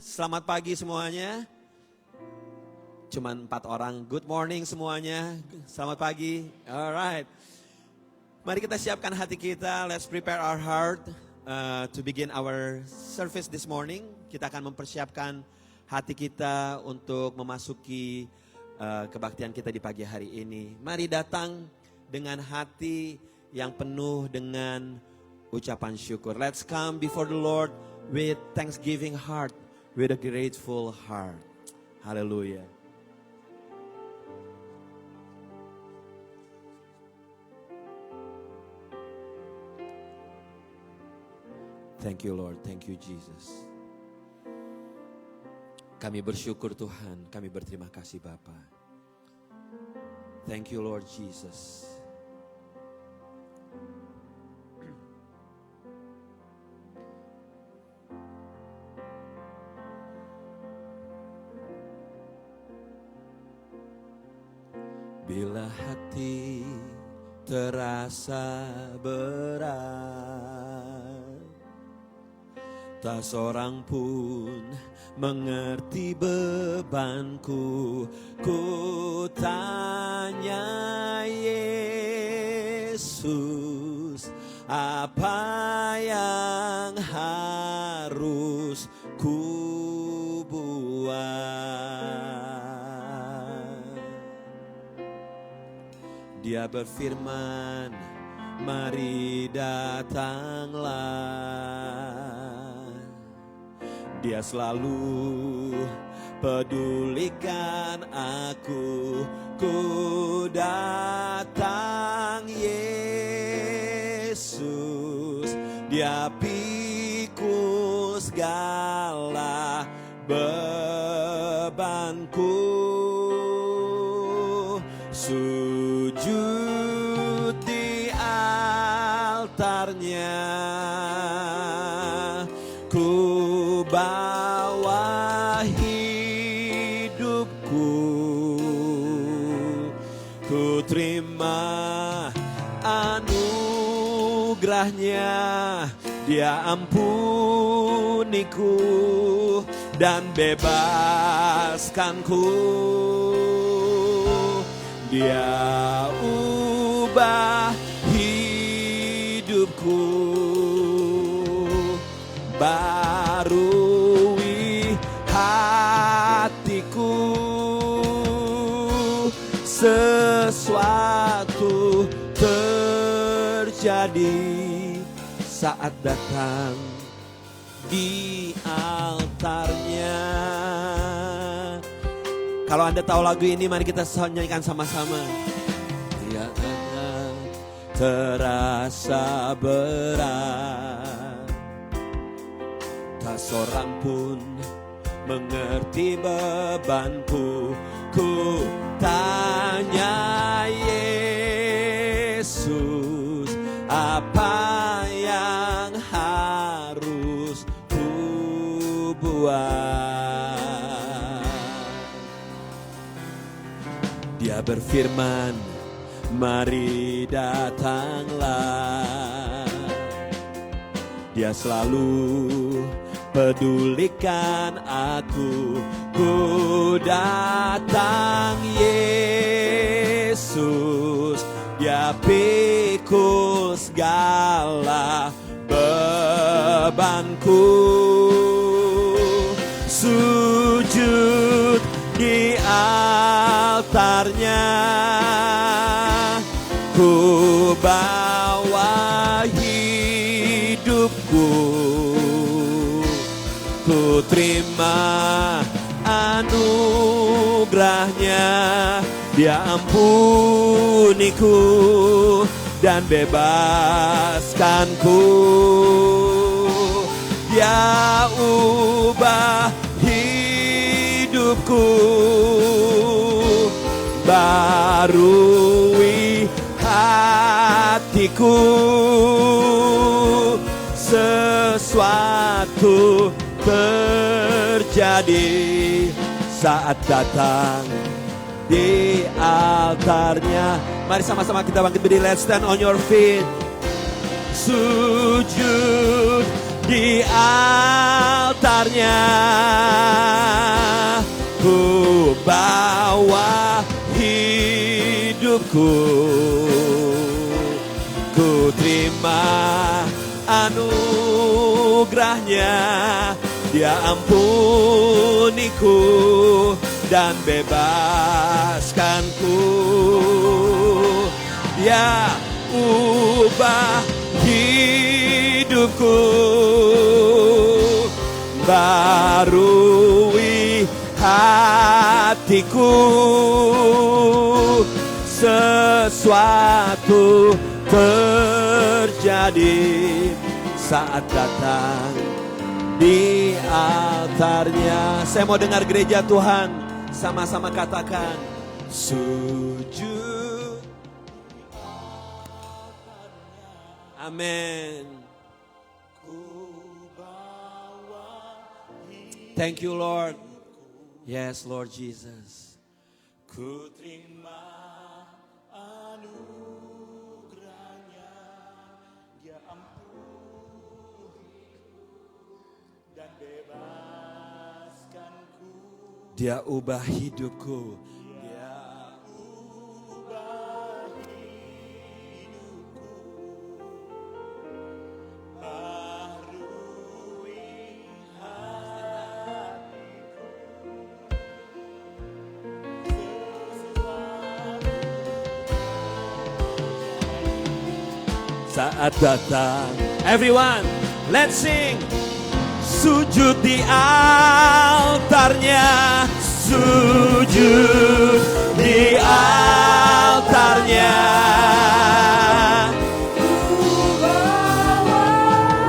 Selamat pagi semuanya. Cuman 4 orang. Good morning semuanya. Selamat pagi. Alright. Mari kita siapkan hati kita. Let's prepare our heart to begin our service this morning. Kita akan mempersiapkan hati kita untuk memasuki kebaktian kita di pagi hari ini. Mari datang dengan hati yang penuh dengan ucapan syukur. Let's come before the Lord with thanksgiving heart, with a grateful heart. Hallelujah. Thank you Lord, thank you Jesus. Kami bersyukur Tuhan, kami berterima kasih Bapa. Thank you Lord Jesus. Bila hati terasa berat, tak seorang pun mengerti bebanku. Ku tanya Yesus, apa yang harus ku buat? Dia berfirman, mari datanglah. Dia selalu pedulikan aku. Ku datang Yesus. Dia pikul segala bebanku. Sujud di altarnya, ku bawa hidupku, ku terima anugerahnya. Dia ampuniku dan bebaskanku. Dia ubah hidupku, barui hatiku. Sesuatu terjadi saat datang di altarnya. Kalau Anda tahu lagu ini, mari kita nyanyikan sama-sama. Dia terasa berat, tak seorang pun mengerti bebanku. Ku tanya Yesus, apa yang harus ku buat? Dia berfirman, mari datanglah. Dia selalu pedulikan aku. Ku datang Yesus. Dia pikul segala bebanku. Sujud di altarnya, ku bawa hidupku, ku terima anugerahnya. Dia ampuniku dan bebaskanku. Dia ubah hidupku, barui hatiku. Sesuatu terjadi saat datang di altarnya. Mari sama-sama kita bangkit berdiri. Let's stand on your feet. Sujud di altarnya. Ku bawa hidupku, ku terima anugerahnya. Dia ampuniku dan bebaskanku. Dia ubah hidupku, barui hatiku. Sesuatu terjadi saat datang di altarnya. Saya mau dengar gereja Tuhan sama-sama katakan sujud. Amin. Thank you Lord. Yes Lord Jesus. Ku terima anugerahnya, Dia ampuni dan bebaskanku. Dia ubah hidupku. Dia ubah hidupku, barui hatiku. Saat datang, everyone, let's sing. Sujud di altarnya, sujud di altarnya. Ku bawa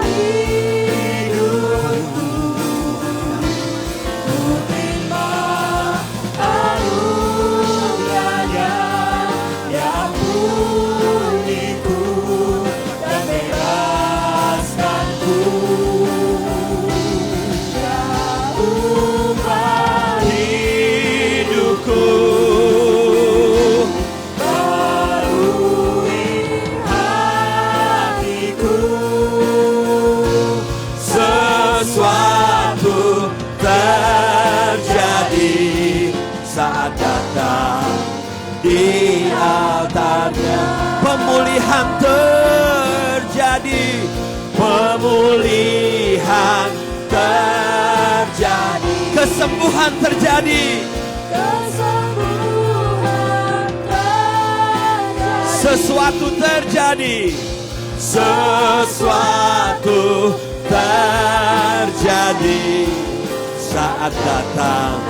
hidupku, ku terima anugerahnya. Dia ampuniku dan bebaskanku. Sesuatu terjadi saat datang di altarnya. Pemulihan terjadi, pemulihan terjadi, kesembuhan terjadi, kesembuhan terjadi. Sesuatu terjadi, sesuatu terjadi saat datang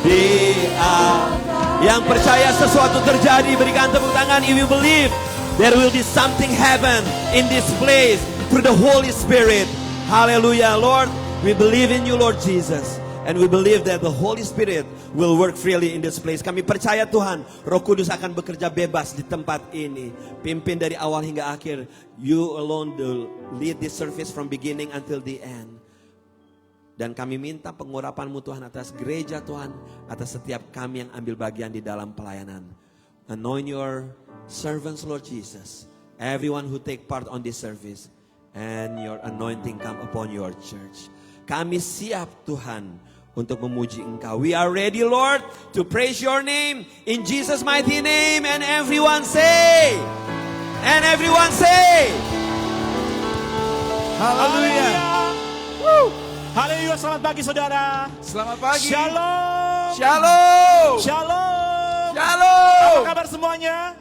di altar. Yang percaya sesuatu terjadi, berikan tepuk tangan. If you believe there will be something happen in this place through the Holy Spirit. Hallelujah, Lord. We believe in you, Lord Jesus. And we believe that the Holy Spirit will work freely in this place. Kami percaya Tuhan, Roh Kudus akan bekerja bebas di tempat ini. Pimpin dari awal hingga akhir. You alone will lead this service from beginning until the end. Dan kami minta pengurapan-Mu Tuhan atas gereja Tuhan, atas setiap kami yang ambil bagian di dalam pelayanan. Anoint your servants, Lord Jesus. Everyone who take part on this service. And your anointing come upon your church. Kami siap Tuhan untuk memuji Engkau. We are ready, Lord, to praise your name in Jesus' mighty name. And everyone say, hallelujah. Haleluya, selamat pagi saudara. Selamat pagi. Shalom. Shalom. Shalom. Shalom. Apa kabar semuanya?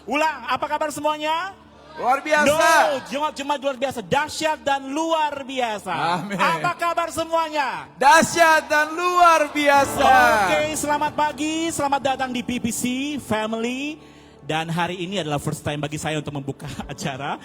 Ulang, apa kabar semuanya? Luar biasa. No, cuma luar biasa, dahsyat dan luar biasa. Amin. Apa kabar semuanya? Dahsyat dan luar biasa. Oke, selamat pagi, selamat datang di PPC Family. Dan hari ini adalah first time bagi saya untuk membuka acara.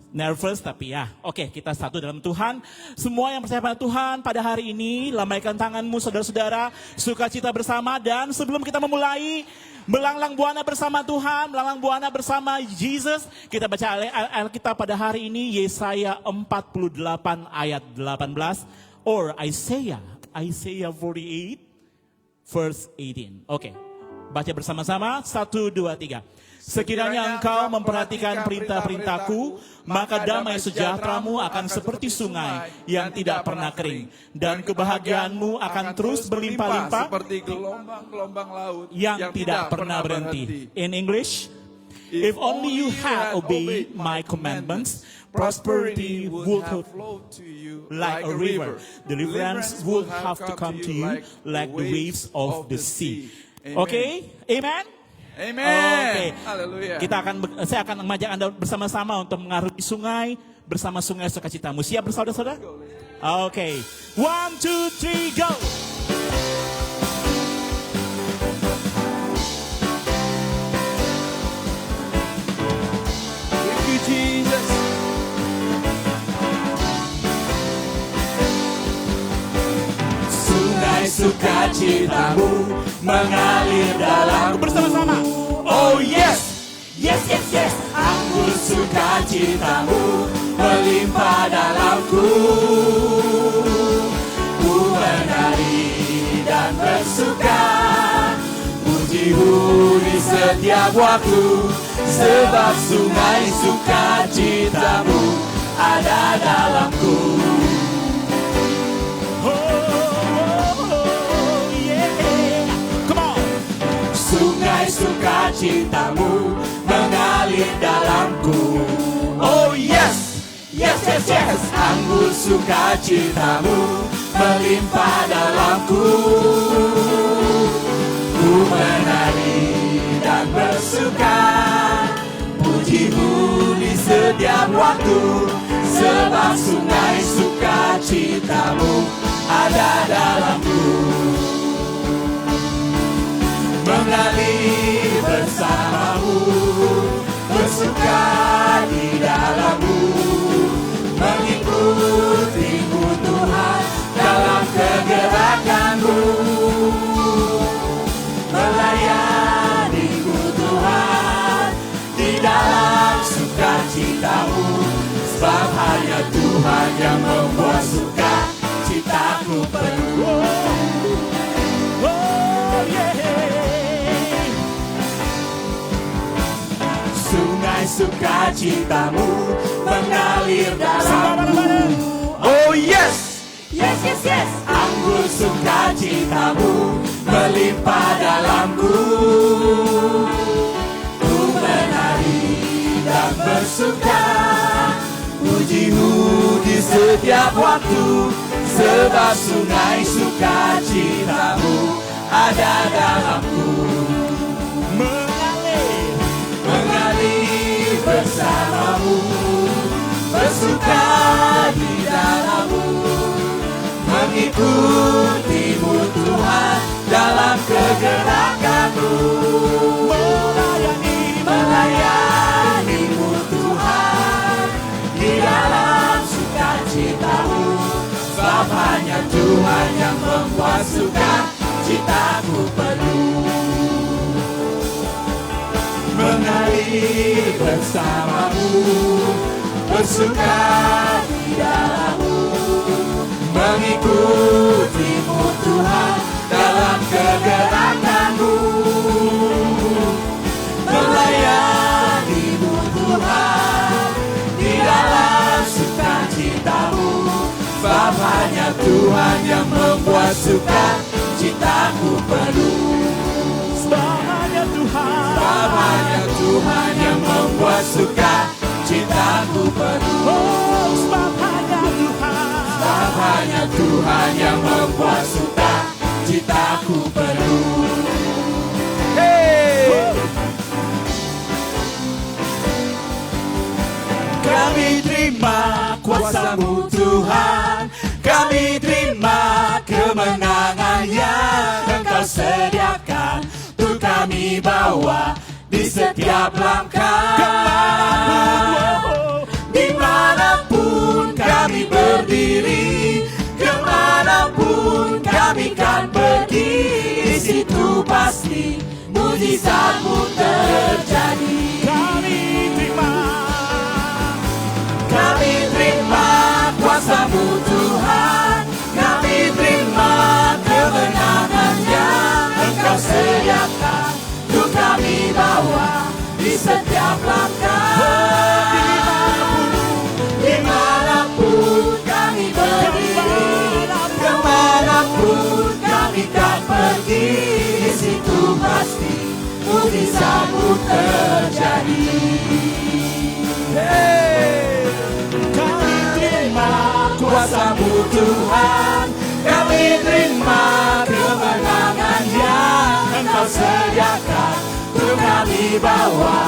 Nervous tapi ya, oke, kita satu dalam Tuhan. Semua yang percaya pada Tuhan pada hari ini, lambaikan tanganmu saudara-saudara, sukacita bersama. Dan sebelum kita memulai melanglang buana bersama Tuhan, melanglang buana bersama Jesus, kita baca Alkitab pada hari ini, Yesaya 48 ayat 18, or Isaiah 48 verse 18. Oke, baca bersama-sama, 1, 2, 3. Sekiranya engkau memperhatikan perintah-perintahku, maka damai sejahteramu akan seperti sungai yang tidak pernah kering. Dan kebahagiaanmu akan terus berlimpah-limpah seperti gelombang-gelombang laut yang tidak pernah berhenti. In English, if only you had obeyed my commandments, prosperity would have flowed to you like a river. Deliverance would have to come to you like the waves of the sea. Okay? Amen? Amen. Oke. Haleluya. Saya akan mengajak Anda bersama-sama untuk mengarungi sungai bersama sungai sukacitamu. Siap bersaudara-saudara? Oke. 1, 2, 3, go. Thank you, Jesus. Sungai sukacitamu mengalir dalam bersama-sama. Oh yes. Yes, yes, yes. Anggur sukacitamu melimpah dalamku. Ku menari dan bersuka, pujimu di setiap waktu, sebab sungai sukacitamu ada dalamku. Sungai sukacitamu mengalir dalamku. Oh yes. Yes, yes, yes. Anggur sukacitamu melimpah dalamku. Ku menari dan bersuka, pujimu di setiap waktu, sebab sungai sukacitamu ada dalamku. Mengalir bersamamu, bersuka di dalammu, mengikutimu Tuhan dalam kegerakanmu, melayanimu Tuhan di dalam sukacitamu, sebab hanya Tuhan yang membuat sukacitaku penuh. Sungai sukacitamu mengalir dalamku. Oh yes. Yes, yes, yes. Anggur sukacitamu melimpah dalamku. Ku menari dan bersuka, pujimu di setiap waktu, sebab sungai sukacitamu ada dalamku. Mengalir bersamamu, bersuka di dalammu, mengikutimu Tuhan dalam kegerakanmu, melayanimu Tuhan di dalam sukacitamu, sebab hanya Tuhan yang membuat sukacitaku penuh. Mengalir bersamamu, bersuka di dalammu, mengikutimu Tuhan dalam kegerakanmu, melayanimu Tuhan di dalam sukacitamu, sebab hanya Tuhan yang membuat sukacitaku penuh. Sebab hanya Tuhan yang membuat sukacitaku penuh. Sebab hanya Tuhan yang membuat sukacitaku penuh. Hey. Kami terima kuasa-Mu Tuhan, kami terima kemenangan yang Engkau sediakan, untuk kami bawa di setiap langkah. Dimanapun kami berdiri, kemanapun kami kan pergi, di situ pasti mujizat-Mu terjadi. Kami terima kuasa-Mu Tuhan, kami terima kemenangan yang Engkau sediakan, untuk kami bawa di pasti mujizatmu terjadi. Kami terima Kuasa-Mu Tuhan, kami terima kemenangan yang Engkau sediakan untuk kami bawa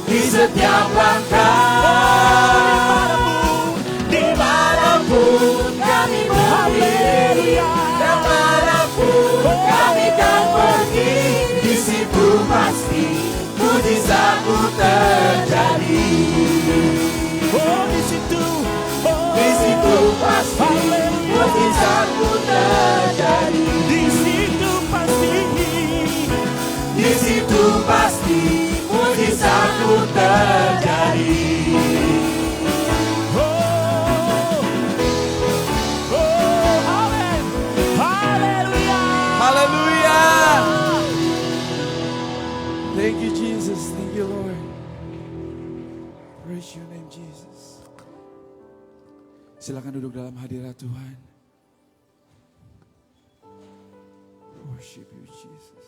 di setiap langkah. Dimanapun kami berdiri, kemanapun kami kan pergi, di situ pasti mujizatmu terjadi. Oh di situ, Di situ pasti mujizatmu terjadi. di situ pasti, Di situ pasti mujizatmu terjadi. Haleluya. Hallelujah. Thank you, Jesus. Thank you, Lord. Praise your name, Jesus. Silakan duduk dalam hadirat Tuhan. Worship you, Jesus.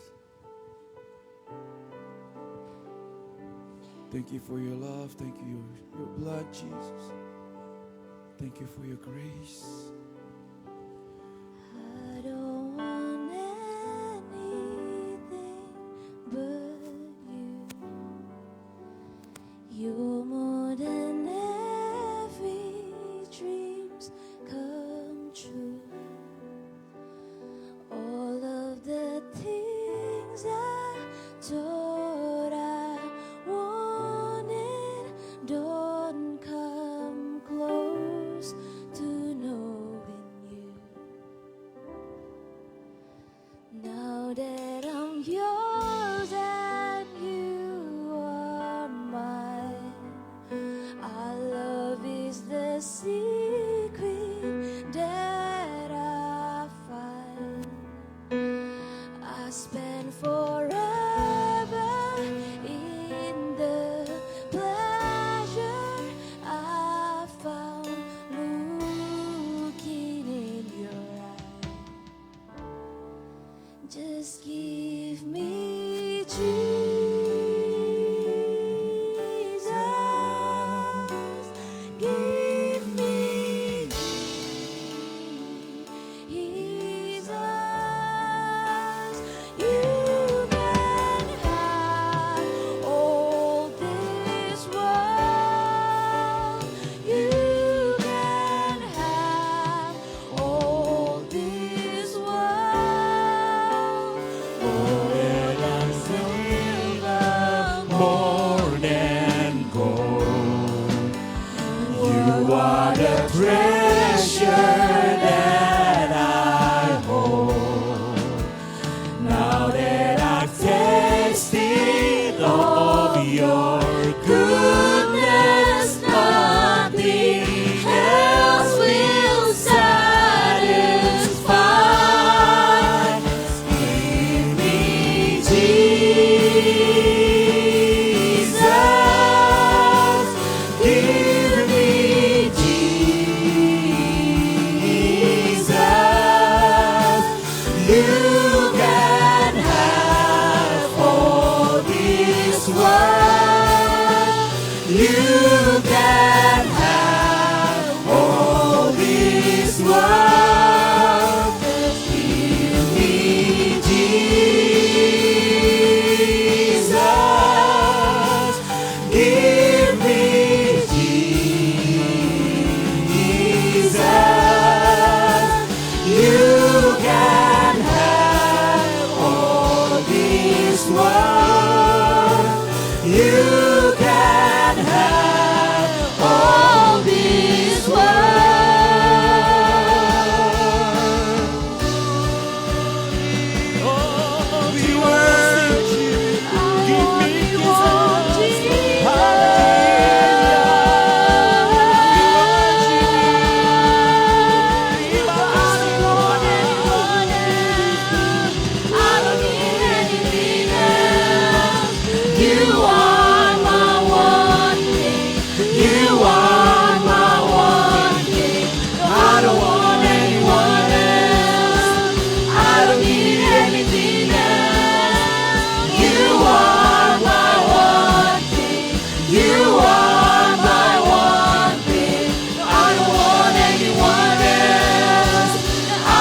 Thank you for your love. Thank you your blood, Jesus. Thank you for your grace. I don't want anything but you. You're more than every dream's come true. All of the things I thought I wanted don't come close to knowing you. Now that I'm yours and you are mine, our love is the secret that I find. I spend forever in the pleasure I found looking in your eyes. Just give me Jesus. Give me Jesus. You can have all this world. You can have all this world. More than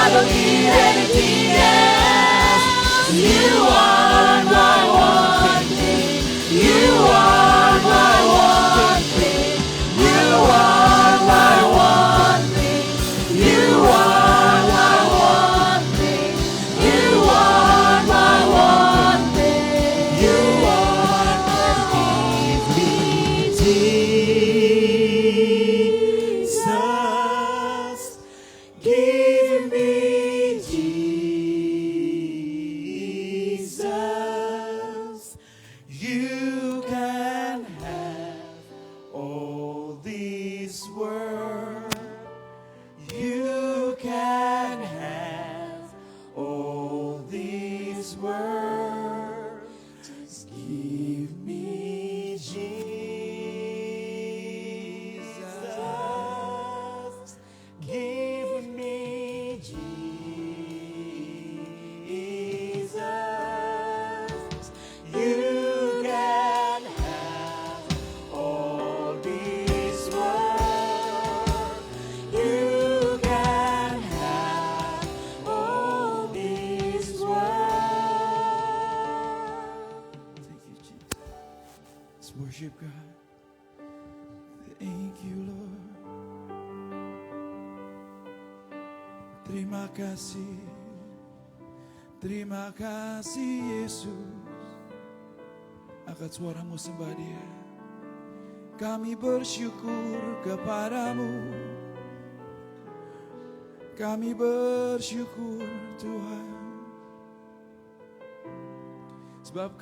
don't need anything else. You are my one thing. You are my one thing. You are my one thing. You are my one thing. You are my one thing. You are Jesus, give me Jesus. You can have all this world. You can have all this world. Just give me Jesus. Give me Jesus. You can have all this world. You can have all this world. Thank you, Jesus. Let's worship God. Thank you, Lord. Terima kasih. Terima kasih, Yesus. Angkat suaramu sembah Dia. Kami bersyukur kepadamu. Kami bersyukur Tuhan. Sebab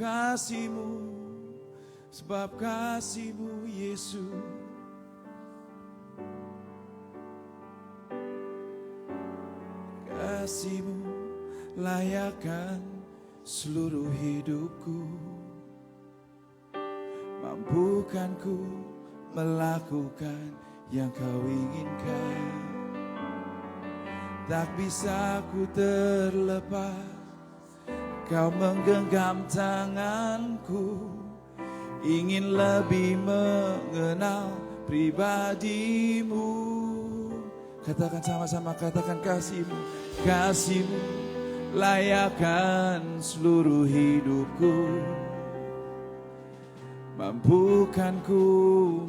kasih-Mu Yesus. Kasih-Mu layakkan seluruh hidupku. Mampukan ku melakukan yang Kau inginkan. Tak bisa ku terlepas, Kau menggenggam tanganku. Ingin lebih mengenal pribadi-Mu. Katakan sama-sama, katakan kasih-Mu. Kasih-Mu layakkan seluruh hidupku. Mampukan ku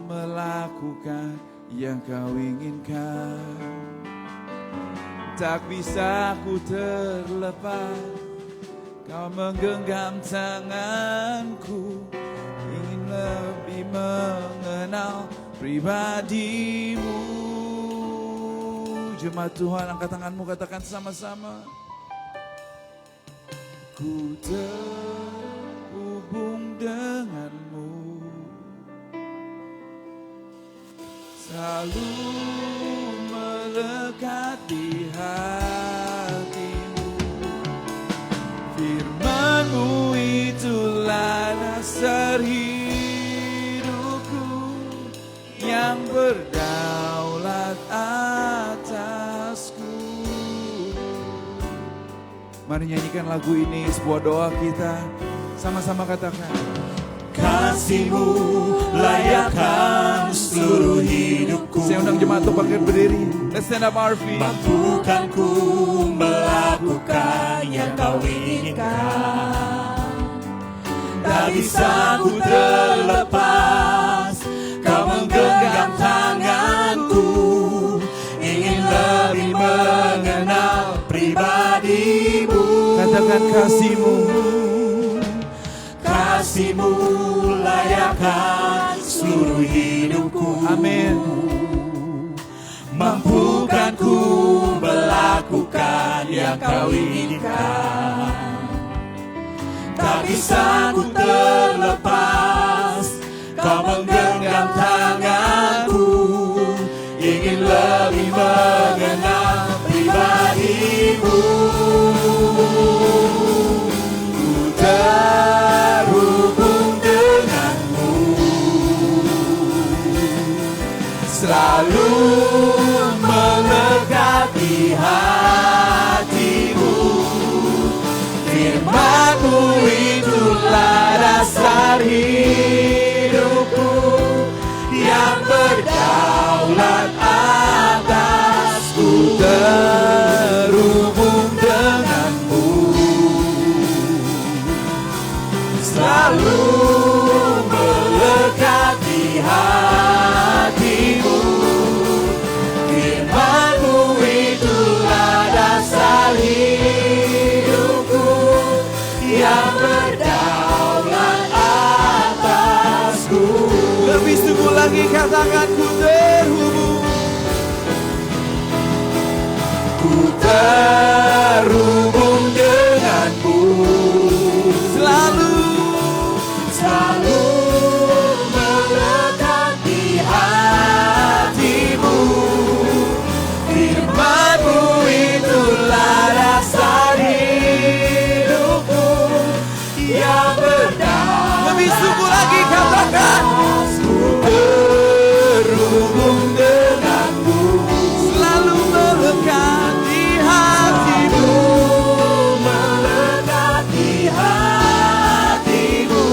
melakukan yang Kau inginkan. Tak bisa ku terlepas, Kau menggenggam tanganku. Ingin lebih mengenal pribadi-Mu. Jemaat Tuhan, angkat tanganmu, katakan sama-sama. Ku terhubung denganmu, selalu melekat di hatimu. Firman-Mu itulah dasar hidupku, yang berdaulat atasku. Mari nyanyikan lagu ini, sebuah doa kita. Sama-sama katakan. Kasih-Mu layakkan seluruh hidupku. Saya undang jemaat untuk bangkit berdiri. Let's stand up our feet. Mampukan ku melakukan yang Kau inginkan. Tak bisa ku terlepas, Kau menggenggam tanganku. Ingin lebih mengenal pribadi-Mu. Katakan kasih-Mu. Kasih-Mu layakkan seluruh hidupku. Amin. Mampukan ku melakukan yang Kau inginkan. Tak bisa ku terlepas, Kau menggenggam tanganku. Ingin lebih mengenal pribadi-Mu. Ku terhubung denganmu, selalu melekat di hatimu. Firman-Mu itulah dasar hidupku, yang berdaulat atasku. Terhubung lagi katakan ku terhubung. Ku terhubung denganmu. Selalu melekat di hatimu. Firman-Mu itulah dasar hidupku yang berdasar. Lebih sungguh lagi katakan. Ku terhubung denganmu. Selalu melekat di hatimu. Melekat di hatimu.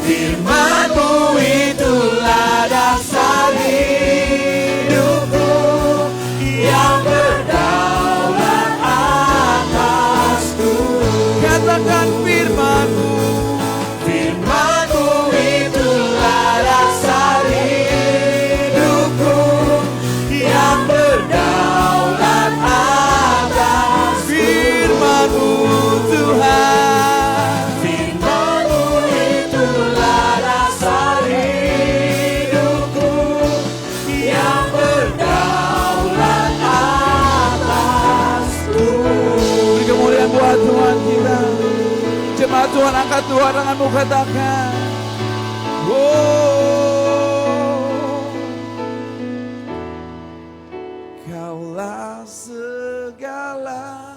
Firman-Mu itulah dasar hidupku yang berdaulat atasku. Katakan firman-Mu. Firman-Mu itulah dasar hidupku yang berdaulat atas. Firman-Mu Tuhan. Firman-Mu itulah dasar hidupku yang berdaulat atasku. Beri kemuliaan buat Tuhan kita. Jemaat Tuhan, angkat dua tanganmu, katakan. Kaulah segalanya.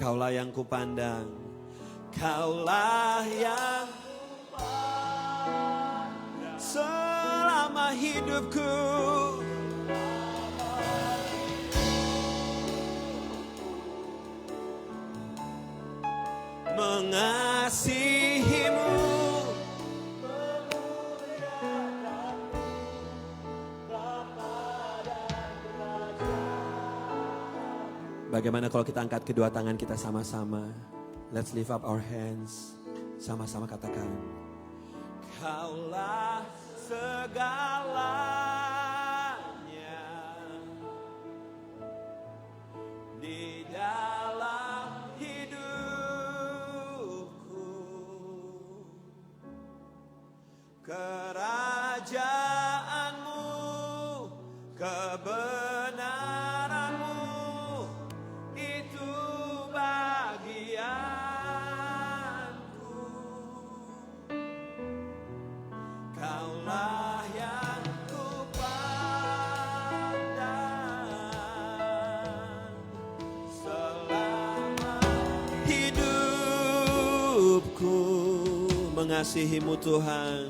Kaulah yang kupandang, Kaulah yang kupandang selama hidupku. Mengasihimu, bagaimana kalau kita angkat kedua tangan kita sama-sama? Let's lift up our hands. Sama-sama katakan. Kaulah segalanya di dalam hidupku. Kerajaanmu, kebenaranmu, itu bagianku. Kaulah yang kupandang selama hidupku. Mengasihimu Tuhan.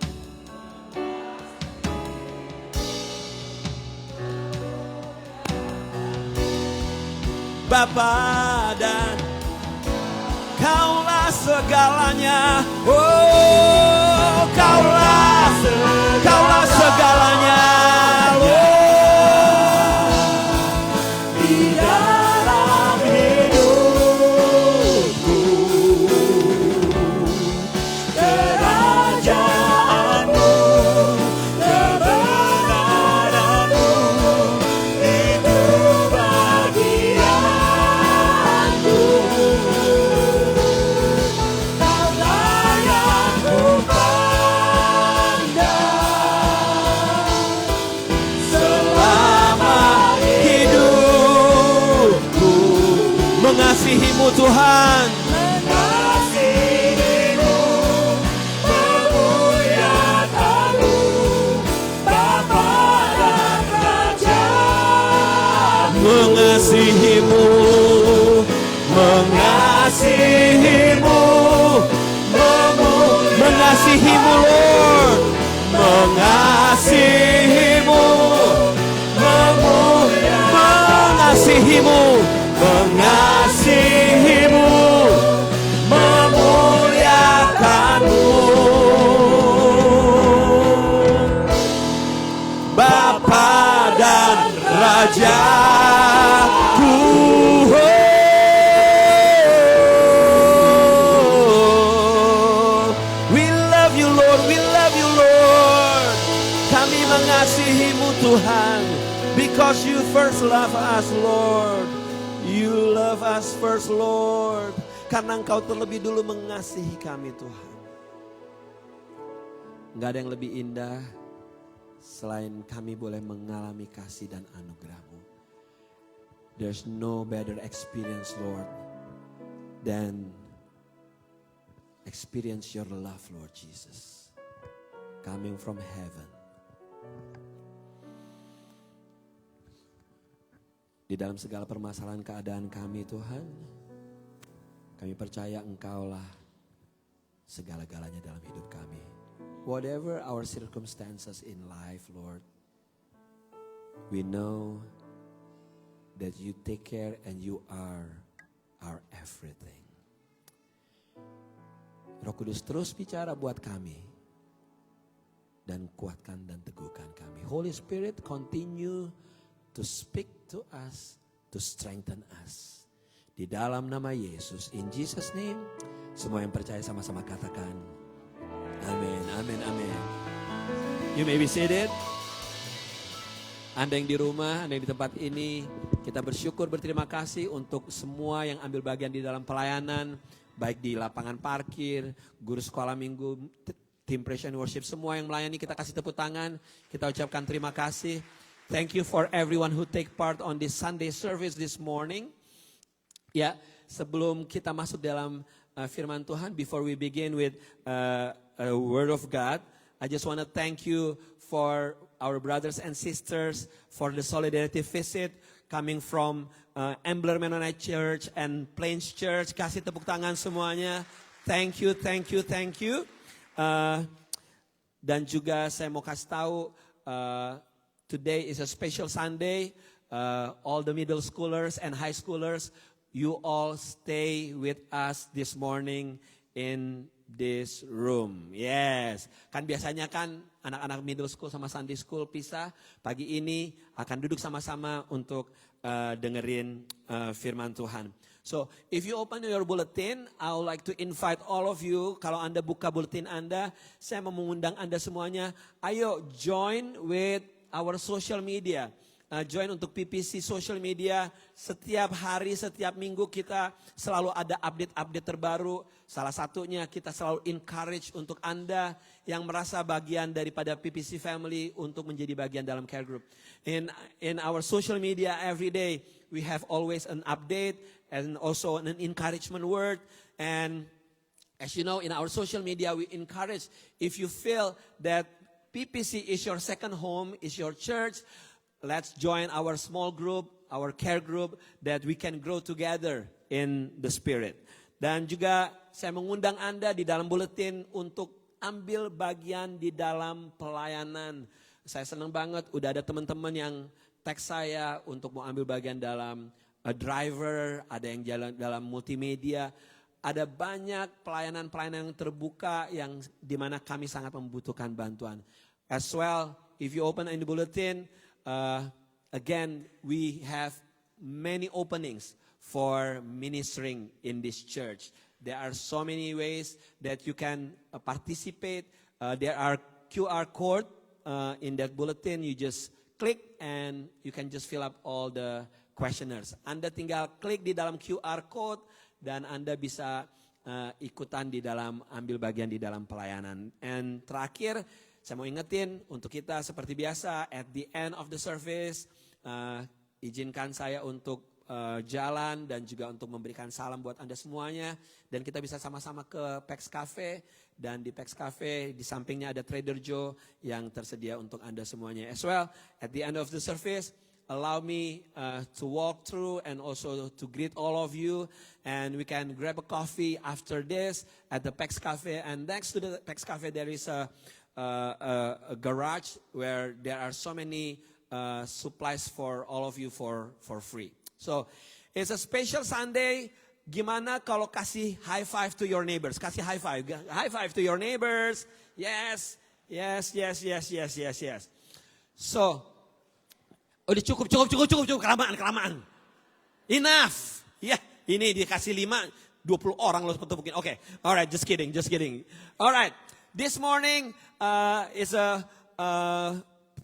Bapa, dan Kaulah segalanya. Oh, Kaulah segalanya. Oh, di dalam hidupku. Kerajaanmu, kebenaranmu, itu bagianku. Kaulah yang kupandang selama hidupku. Mengasihimu Tuhan. Mengasihimu, memuliakanmu, Bapa dan Raja. Mengasihimu, mengasihimu, mengasihimu Lord. Mengasihimu, mengasihimu, mengasihimu, memuliakanmu, Bapa dan Rajaku. Lord. We love you, Lord. Kami mengasihi-Mu, Tuhan. Because you first love us, Lord. You love us first, Lord. Karena Engkau terlebih dulu mengasihi kami, Tuhan. Nggak ada yang lebih indah selain kami boleh mengalami kasih dan anugerah-Mu. There's no better experience, Lord, than experience your love, Lord Jesus, coming from heaven. Di dalam segala permasalahan keadaan kami, Tuhan, kami percaya Engkaulah segala-galanya dalam hidup kami. Whatever our circumstances in life, Lord, we know that you take care and you are our everything. Roh Kudus terus bicara buat kami dan kuatkan dan teguhkan kami. Holy Spirit continue to speak to us, to strengthen us. Di dalam nama Yesus, in Jesus name, semua yang percaya sama-sama katakan, amin, amin, amin. You may be seated. Anda yang di rumah, Anda yang di tempat ini, kita bersyukur, berterima kasih untuk semua yang ambil bagian di dalam pelayanan, baik di lapangan parkir, guru sekolah minggu, tim praise and worship, semua yang melayani, kita kasih tepuk tangan, kita ucapkan terima kasih. Thank you for everyone who take part on this Sunday service this morning. Ya, sebelum kita masuk dalam firman Tuhan, before we begin with a word of God, I just want to thank you for our brothers and sisters for the solidarity visit coming from Embler Mennonite Church and Plains Church. Kasih tepuk tangan semuanya. Thank you, thank you, thank you. Dan juga saya mau kasih tahu, today is a special Sunday. All the middle schoolers and high schoolers, you all stay with us this morning in this room. Yes, kan biasanya kan anak-anak middle school sama Sunday school pisah. Pagi ini akan duduk sama-sama untuk dengerin firman Tuhan. So, if you open your bulletin, I would like to invite all of you, kalau Anda buka bulletin Anda, saya mau mengundang Anda semuanya, ayo join with our social media. Join untuk PPC social media. Setiap hari, setiap minggu kita selalu ada update-update terbaru. Salah satunya kita selalu encourage untuk Anda yang merasa bagian daripada PPC family untuk menjadi bagian dalam care group. In our social media every day, we have always an update and also an encouragement word. And as you know, in our social media we encourage, if you feel that PPC is your second home, is your church, let's join our small group, our care group, that we can grow together in the Spirit. Dan juga saya mengundang Anda di dalam buletin untuk ambil bagian di dalam pelayanan. Saya senang banget udah ada teman-teman yang teks saya untuk mau ambil bagian dalam driver, ada yang jalan dalam multimedia. Ada banyak pelayanan-pelayanan yang terbuka yang dimana kami sangat membutuhkan bantuan. As well, if you open in the bulletin, again, we have many openings for ministering in this church. There are so many ways that you can participate. There are QR code in that bulletin. You just click and you can just fill up all the questionnaires. Anda tinggal klik di dalam QR code dan Anda bisa ikutan di dalam ambil bagian di dalam pelayanan. And terakhir, saya mau ingetin untuk kita seperti biasa at the end of the service, izinkan saya untuk jalan dan juga untuk memberikan salam buat Anda semuanya. Dan kita bisa sama-sama ke Pex Cafe. Dan di Pex Cafe di sampingnya ada Trader Joe yang tersedia untuk Anda semuanya. As well, at the end of the service, allow me to walk through and also to greet all of you. And we can grab a coffee after this at the Pex Cafe. And next to the Pex Cafe there is a garage where there are so many supplies for all of you for free. So, it's a special Sunday. Gimana kalau kasih high five to your neighbors? Kasih high five. High five to your neighbors. Yes. Yes, yes, yes, yes, yes, yes. So, udah cukup. Kelamaan. Enough. Ya, ini dikasih 5, 20 orang lo tepukin. Oke. Alright, just kidding. Alright. This morning is a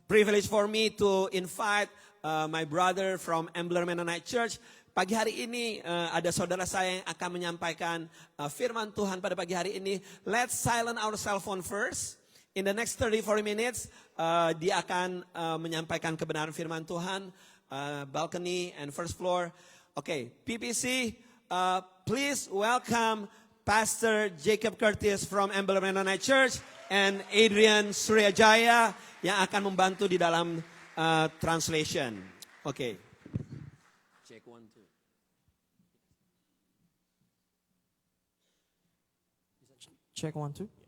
privilege for me to invite my brother from Ambler Mennonite Church. Pagi hari ini ada saudara saya yang akan menyampaikan firman Tuhan pada pagi hari ini. Let's silence our cell phone first. In the next 30-40 minutes, dia akan menyampaikan kebenaran firman Tuhan, balcony and first floor. Okay, PPC, please welcome Pastor Jacob Curtis from Ambler Mennonite Church and Adrian Suryajaya yang akan membantu di dalam translation. Okay. Check 1, 2. Check 1, 2.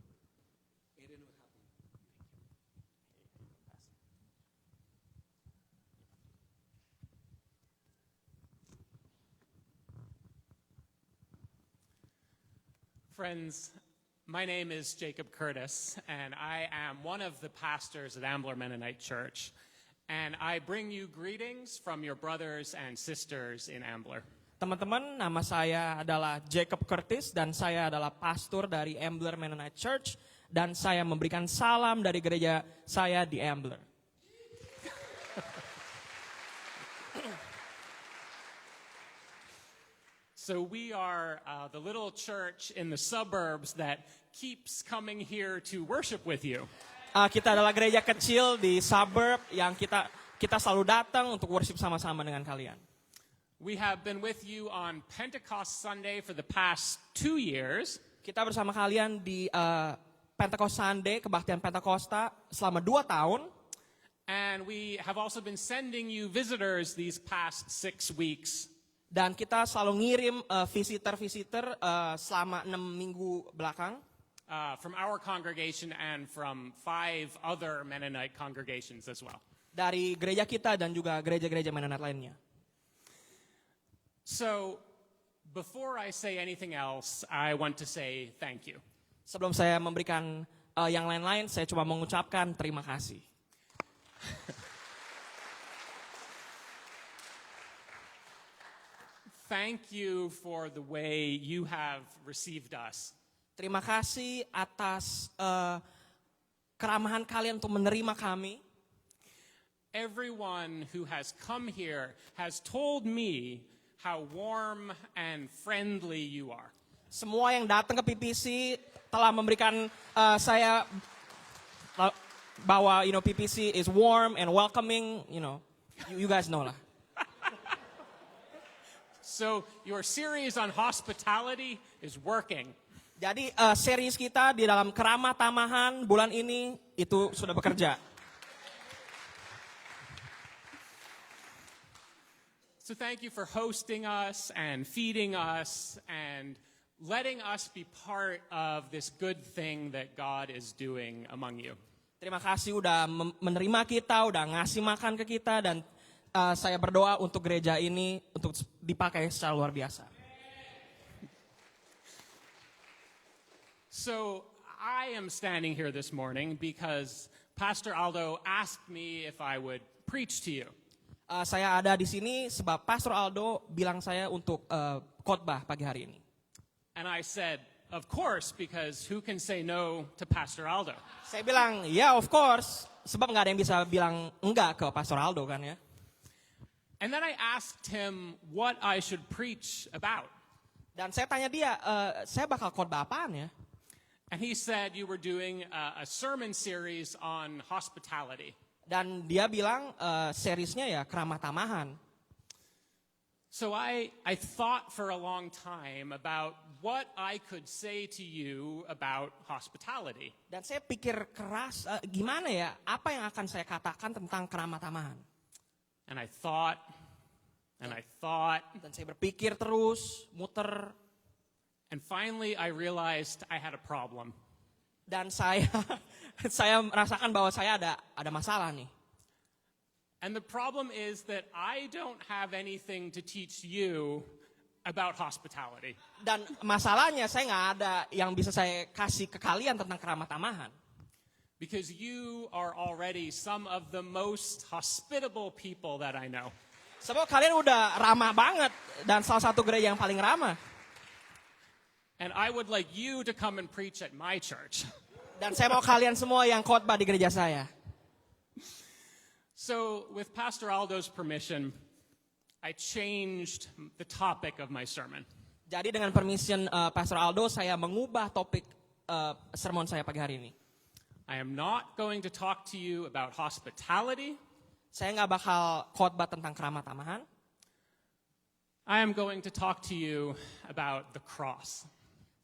Friends, my name is Jacob Curtis, and I am one of the pastors at Ambler Mennonite Church. And I bring you greetings from your brothers and sisters in Ambler. Teman-teman, nama saya adalah Jacob Curtis dan saya adalah pastor dari Ambler Mennonite Church dan saya memberikan salam dari gereja saya di Ambler. So we are the little church in the suburbs that keeps coming here to worship with you. Kita adalah gereja kecil di suburb yang kita selalu datang untuk worship sama-sama dengan kalian. We have been with you on Pentecost Sunday for the past 2 years. Kita bersama kalian di Pentecost Sunday, kebaktian Pentakosta selama 2 tahun. And we have also been sending you visitors these past 6 weeks. Dan kita selalu ngirim visitor-visitor selama 6 minggu belakang. From our congregation and from 5 other Mennonite congregations as well. Dari gereja kita dan juga gereja-gereja Mennonite lainnya. So, before I say anything else, I want to say thank you. Sebelum saya memberikan yang lain-lain, saya cuma mengucapkan terima kasih. Thank you for the way you have received us. Terima kasih atas keramahan kalian untuk menerima kami. Everyone who has come here has told me how warm and friendly you are. Semua yang datang ke PPC telah memberikan saya bahwa PPC is warm and welcoming, you guys know lah. So your series on hospitality is working. Jadi series kita di dalam keramah tamahan bulan ini itu sudah bekerja. So thank you for hosting us and feeding us and letting us be part of this good thing that God is doing among you. Terima kasih udah menerima kita, udah ngasih makan ke kita dan saya berdoa untuk gereja ini untuk dipakai secara luar biasa. So I am standing here this morning because Pastor Aldo asked me if I would preach to you. Saya ada di sini sebab Pastor Aldo bilang saya untuk khotbah pagi hari ini. And I said, of course, because who can say no to Pastor Aldo? Saya bilang, ya of course, sebab nggak ada yang bisa bilang enggak ke Pastor Aldo kan ya. And then I asked him what I should preach about. Dan saya tanya dia, saya bakal khotbah apaan ya? And he said you were doing a sermon series on hospitality. Dan dia bilang seriesnya ya keramah tamahan. So I thought for a long time about what I could say to you about hospitality. Dan saya pikir keras, gimana ya, apa yang akan saya katakan tentang keramah tamahan. And I thought, dan saya berpikir terus, muter. and finally I realized I had a problem. Dan saya merasakan bahwa saya ada masalah nih. And the problem is that I don't have anything to teach you about hospitality. Dan masalahnya saya nggak ada yang bisa saya kasih ke kalian tentang keramah tamahan. Because you are already some of the most hospitable people that I know. Sebab kalian udah ramah banget dan salah satu gereja yang paling ramah. And I would like you to come and preach at my church. Dan saya mau kalian semua yang khotbah di gereja saya. So, with Pastor Aldo's permission, I changed the topic of my sermon. Jadi dengan permission Pastor Aldo, saya mengubah topik sermon saya pagi hari ini. I am not going to talk to you about hospitality. Saya nggak bakal khotbah tentang keramah tamahan. I am going to talk to you about the cross.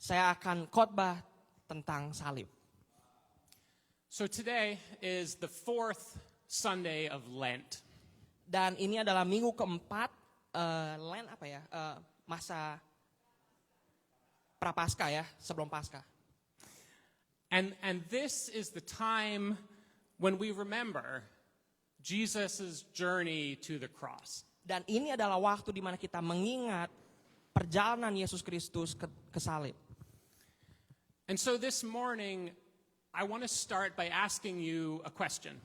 Saya akan khotbah tentang salib. So today is the 4th Sunday of Lent. Dan ini adalah minggu keempat Lent apa ya? Masa Prapaskah ya, sebelum Paskah. And this is the time when we remember Jesus' journey to the cross. Dan ini adalah waktu di mana kita mengingat perjalanan Yesus Kristus ke salib. And so this morning, I want to start by asking you a question.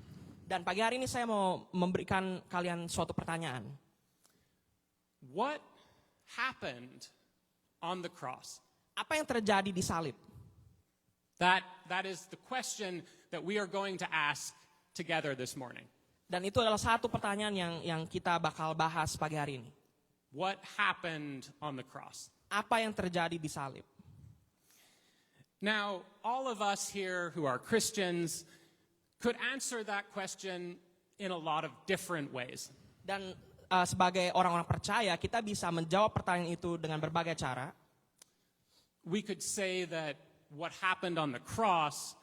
Dan pagi hari ini saya mau memberikan kalian suatu pertanyaan. What happened on the cross? Apa yang terjadi di salib? That is the question that we are going to ask together this morning. Dan itu adalah satu pertanyaan yang kita bakal bahas pagi hari ini. What happened on the cross? Apa yang terjadi di salib? Now, all of us here who are Christians could answer that question in a lot of different ways. Dan sebagai orang-orang percaya, kita bisa menjawab pertanyaan itu dengan berbagai cara. We could say that what happened on the cross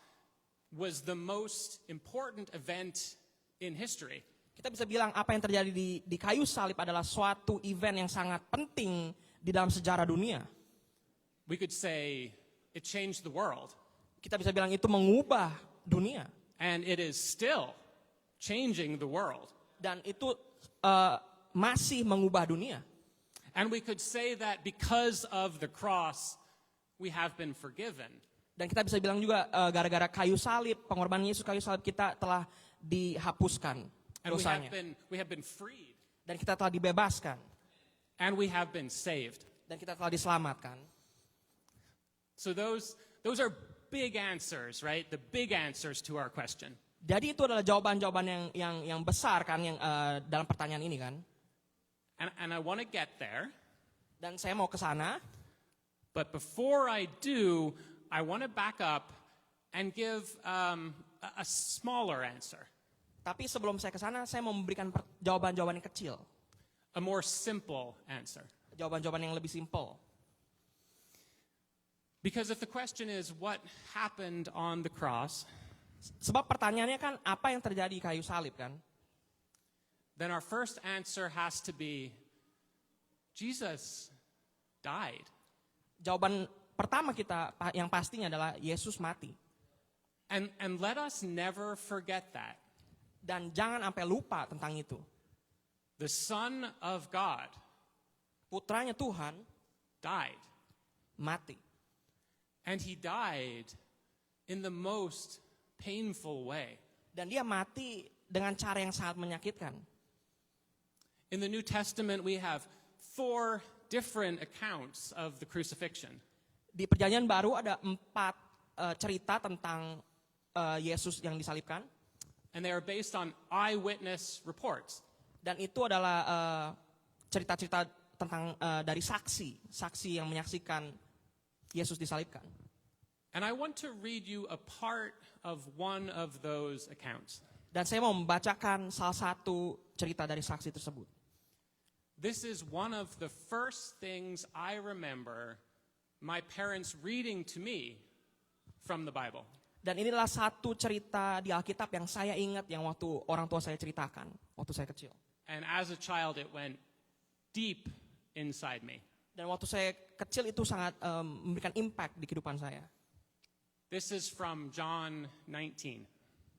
was the most important event in history. Kita bisa bilang apa yang terjadi di kayu salib adalah suatu event yang sangat penting di dalam sejarah dunia. We could say it changed the world. Kita bisa bilang itu mengubah dunia. And it is still changing the world. Dan itu masih mengubah dunia. And we could say that because of the cross, we have been forgiven. Dan kita bisa bilang juga gara-gara kayu salib, pengorbanan Yesus kayu salib, kita telah dihapuskan And dosanya. we have been freed. Dan kita telah dibebaskan. And we have been saved. Dan kita telah diselamatkan. So those are big answers, right? The big answers to our question. Jadi itu adalah jawaban-jawaban yang besar kan yang dalam pertanyaan ini kan. And I want to get there. Dan saya mau ke sana. But before I do, I want to back up and give a smaller answer. Tapi sebelum saya ke sana, saya mau memberikan jawaban-jawaban yang kecil. A more simple answer. Jawaban-jawaban yang lebih simpel. Because if the question is what happened on the cross, Sebab pertanyaannya kan apa yang terjadi di kayu salib kan? then our first answer has to be Jesus died. Jawaban pertama kita yang pastinya adalah Yesus mati. And let us never forget that. Dan jangan sampai lupa tentang itu. The Son of God Putranya Tuhan died. mati. And he died in the most painful way. Dan dia mati dengan cara yang sangat menyakitkan. In the New Testament, we have 4 different accounts of the crucifixion. Di Perjanjian Baru ada 4 cerita tentang Yesus yang disalibkan. And they are based on eyewitness reports. Dan itu adalah cerita-cerita tentang dari saksi yang menyaksikan Yesus disalibkan. And I want to read you a part of one of those accounts. Dan saya mau membacakan salah satu cerita dari saksi tersebut. This is one of the first things I remember my parents reading to me from the Bible. Dan inilah satu cerita di Alkitab yang saya ingat yang waktu orang tua saya ceritakan waktu saya kecil. And as a child, it went deep inside me. Dan waktu saya kecil itu sangat memberikan impact di kehidupan saya. This is from John 19.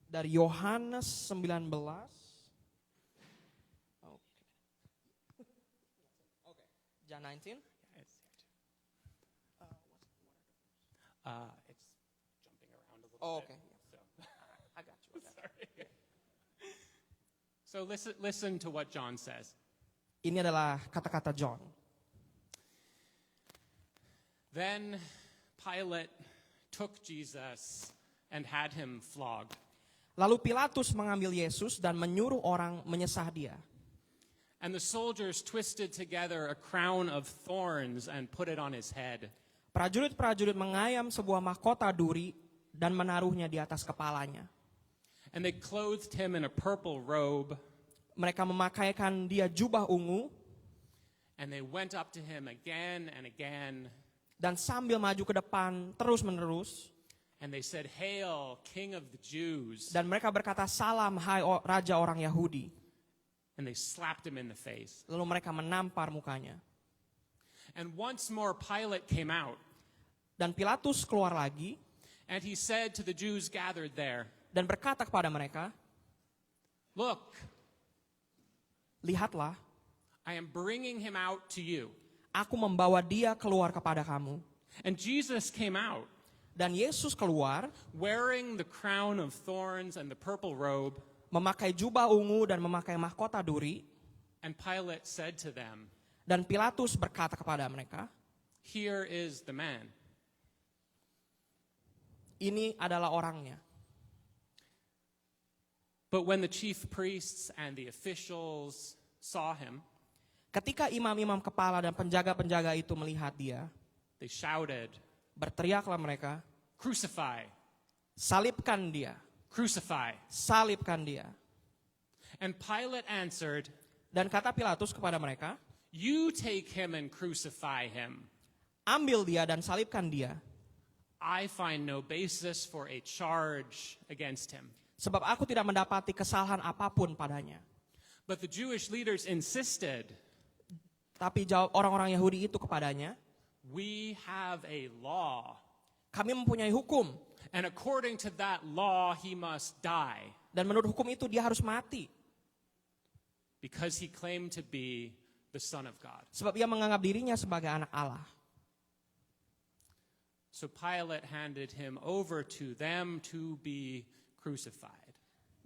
Dari Yohanes 19. John 19. It's jumping around a little Oh, bit. okay. I got you. Sorry. So listen to what John says. Ini adalah kata-kata John. Then Pilate took Jesus and had him flogged. Lalu Pilatus mengambil Yesus dan menyuruh orang menyesah dia. And the soldiers twisted together a crown of thorns and put it on his head. Prajurit-prajurit mengayam sebuah mahkota duri dan menaruhnya di atas kepalanya. And they clothed him in a purple robe, Mereka memakaikan dia jubah ungu and they went up to him again and again, dan sambil maju ke depan terus-menerus. and they said, "Hail, King of the Jews!" Dan mereka berkata, "Salam, hai Raja orang Yahudi." And they slapped him in the face. Lalu mereka menampar mukanya. And once more Pilate came out, Dan Pilatus keluar lagi and he said to the Jews gathered there, dan berkata kepada mereka, "Look, "Lihatlah, I am bringing him out to you." aku membawa dia keluar kepada kamu." And Jesus came out, Dan Yesus keluar, wearing the crown of thorns and the purple robe, memakai jubah ungu dan memakai mahkota duri. and Pilate said to them, Dan Pilatus berkata kepada mereka, "Here is the man." "Ini adalah orangnya." But when the chief priests and the officials saw him, Ketika imam-imam kepala dan penjaga-penjaga itu melihat dia, they shouted, berteriaklah mereka, "Crucify! "Salibkan dia, Crucify!" salibkan dia." And Pilate answered, Dan kata Pilatus kepada mereka, "You take him and crucify him. "Ambil dia dan salibkan dia, I find no basis for a charge against him." sebab aku tidak mendapati kesalahan apapun padanya." But the Jewish leaders insisted, Tapi jawab orang-orang Yahudi itu kepadanya, "We have a law, "Kami mempunyai hukum, and according to that law, he must die, dan menurut hukum itu dia harus mati, because he claimed to be the Son of God." sebab ia menganggap dirinya sebagai anak Allah." So Pilate handed him over to them to be crucified.